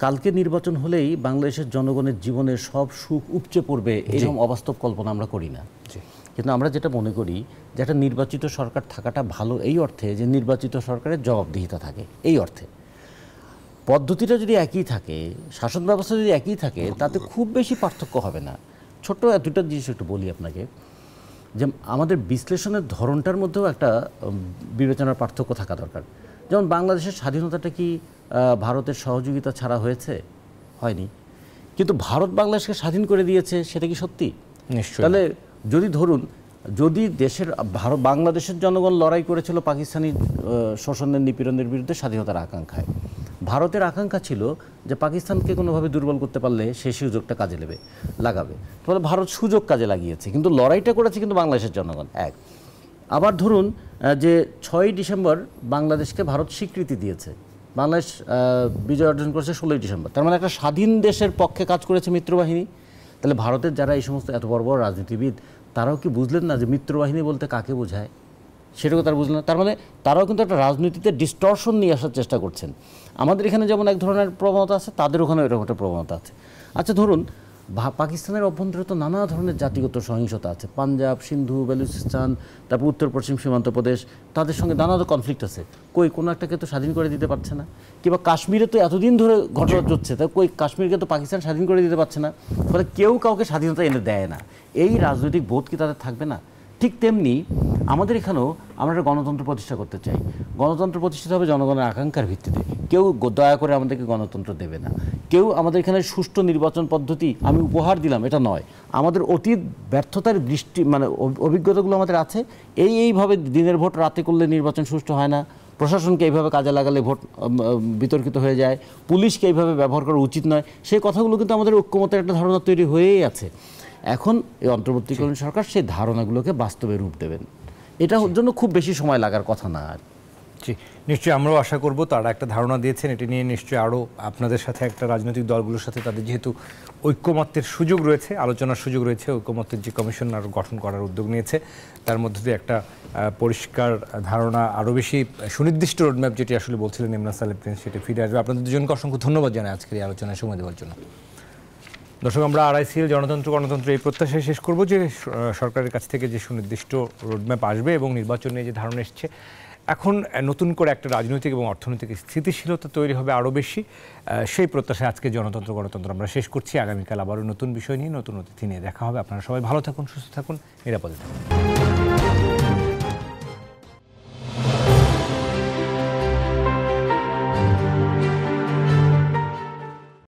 কালকে নির্বাচন হলেই বাংলাদেশের জনগণের জীবনের সব সুখ উপচে পড়বে, এরকম অবাস্তব কল্পনা আমরা করি না। কিন্তু আমরা যেটা মনে করি যে একটা নির্বাচিত সরকার থাকাটা ভালো এই অর্থে যে নির্বাচিত সরকারের জবাবদিহিতা থাকে, এই অর্থে পদ্ধতিটা যদি একই থাকে, শাসন ব্যবস্থা যদি একই থাকে, তাতে খুব বেশি পার্থক্য হবে না। ছোট্ট দুটো জিনিস একটু বলি আপনাকে, যে আমাদের বিশ্লেষণের ধরনটার মধ্যেও একটা বিবেচনার পার্থক্য থাকা দরকার। যেমন বাংলাদেশের স্বাধীনতাটা কি ভারতের সহযোগিতা ছাড়া হয়েছে? হয়নি। কিন্তু ভারত বাংলাদেশকে স্বাধীন করে দিয়েছে, সেটা কি সত্যি? নিশ্চয়ই। তাহলে যদি ধরুন, যদি বাংলাদেশের জনগণ লড়াই করেছিল পাকিস্তানি শোষণের নিপীড়নের বিরুদ্ধে স্বাধীনতার আকাঙ্ক্ষায়, ভারতের আকাঙ্ক্ষা ছিল যে পাকিস্তানকে কোনোভাবে দুর্বল করতে পারলে সেই সুযোগটা কাজে লাগাবে, ফলে ভারত সুযোগ কাজে লাগিয়েছে, কিন্তু লড়াইটা করেছে কিন্তু বাংলাদেশের জনগণ। এক, আবার ধরুন যে 6ই ডিসেম্বর বাংলাদেশকে ভারত স্বীকৃতি দিয়েছে, বাংলাদেশ বিজয় অর্জন করেছে 16ই ডিসেম্বর, তার মানে একটা স্বাধীন দেশের পক্ষে কাজ করেছে মিত্রবাহিনী। তাহলে ভারতের যারা এই সমস্ত এত বড় বড় রাজনীতিবিদ, তারাও কি বুঝলেন না যে মিত্রবাহিনী বলতে কাকে বোঝায়? সেটাও তারা বুঝলেন না। তার মানে তারাও কিন্তু একটা রাজনীতিতে ডিস্টর্শন নিয়ে আসার চেষ্টা করছেন। আমাদের এখানে যেমন এক ধরনের প্রবণতা আছে, তাদের ওখানে এরকম একটা প্রবণতা আছে। আচ্ছা ধরুন পাকিস্তানের অভ্যন্তরে তো নানা ধরনের জাতিগত সহিংসতা আছে, পাঞ্জাব, সিন্ধু, বেলুচিস্তান, তারপর উত্তর পশ্চিম সীমান্ত প্রদেশ, তাদের সঙ্গে নানা কনফ্লিক্ট আছে। কোনো একটাকে তো স্বাধীন করে দিতে পারছে না। কিংবা কাশ্মীরে তো এতদিন ধরে ঘটনা চলছে, তাই কাশ্মীরকে তো পাকিস্তান স্বাধীন করে দিতে পারছে না, ফলে কেউ কাউকে স্বাধীনতা এনে দেয় না। এই রাজনৈতিক বোধ কি তাদের থাকবে না? ঠিক তেমনি আমাদের এখানেও আমরা একটা গণতন্ত্র প্রতিষ্ঠা করতে চাই। গণতন্ত্র প্রতিষ্ঠিত হবে জনগণের আকাঙ্ক্ষার ভিত্তিতে। কেউ দয়া করে আমাদেরকে গণতন্ত্র দেবে না। কেউ আমাদের এখানে সুষ্ঠু নির্বাচন পদ্ধতি আমি উপহার দিলাম এটা নয়। আমাদের অতীত ব্যর্থতার অভিজ্ঞতাগুলো আমাদের আছে। এইভাবে দিনের ভোট রাতে করলে নির্বাচন সুষ্ঠু হয় না, প্রশাসনকে এইভাবে কাজে লাগালে ভোট বিতর্কিত হয়ে যায়, পুলিশকে এইভাবে ব্যবহার করা উচিত নয়, সেই কথাগুলো কিন্তু আমাদের ঐক্যমতের একটা ধারণা তৈরি হয়েই আছে। এখন এই অন্তর্বর্তীকালীন সরকার সেই ধারণাগুলোকে বাস্তবে রূপ দেবেন, এটার জন্য খুব বেশি সময় লাগার কথা না। জি, নিশ্চয়ই আমরাও আশা করব তারা একটা ধারণা দিয়েছেন, এটি নিয়ে নিশ্চয়ই আরও আপনাদের সাথে একটা রাজনৈতিক দলগুলোর সাথে তাদের যেহেতু ঐক্যমত্যের সুযোগ রয়েছে, আলোচনার সুযোগ রয়েছে, ঐক্যমত্যের যে কমিশন আরও গঠন করার উদ্যোগ নিয়েছে, তার মধ্যে দিয়ে একটা পরিষ্কার ধারণা, আরও বেশি সুনির্দিষ্ট রোডম্যাপ যেটি আসলে বলছিলেন ইমরান সালেহ প্রিন্স, সেটি ফিরে আসবে। আপনাদের দুজনকে অসংখ্য ধন্যবাদ জানাই আজকের এই আলোচনায় সময় দেওয়ার জন্য। দর্শক, আমরা আড়াইসিএল গণতন্ত্র এই প্রত্যাশায় শেষ করব যে সরকারের কাছ থেকে যে সুনির্দিষ্ট রোডম্যাপ আসবে এবং নির্বাচন নিয়ে যে ধারণা এসছে, এখন নতুন করে একটা রাজনৈতিক এবং অর্থনৈতিক স্থিতিশীলতা তৈরি হবে আরও বেশি, সেই প্রত্যাশায় আজকে গণতন্ত্র আমরা শেষ করছি। আগামীকাল আবারও নতুন বিষয় নিয়ে, নতুন অতিথি নিয়ে দেখা হবে। আপনারা সবাই ভালো থাকুন, সুস্থ থাকুন, নিরাপদে থাকুন।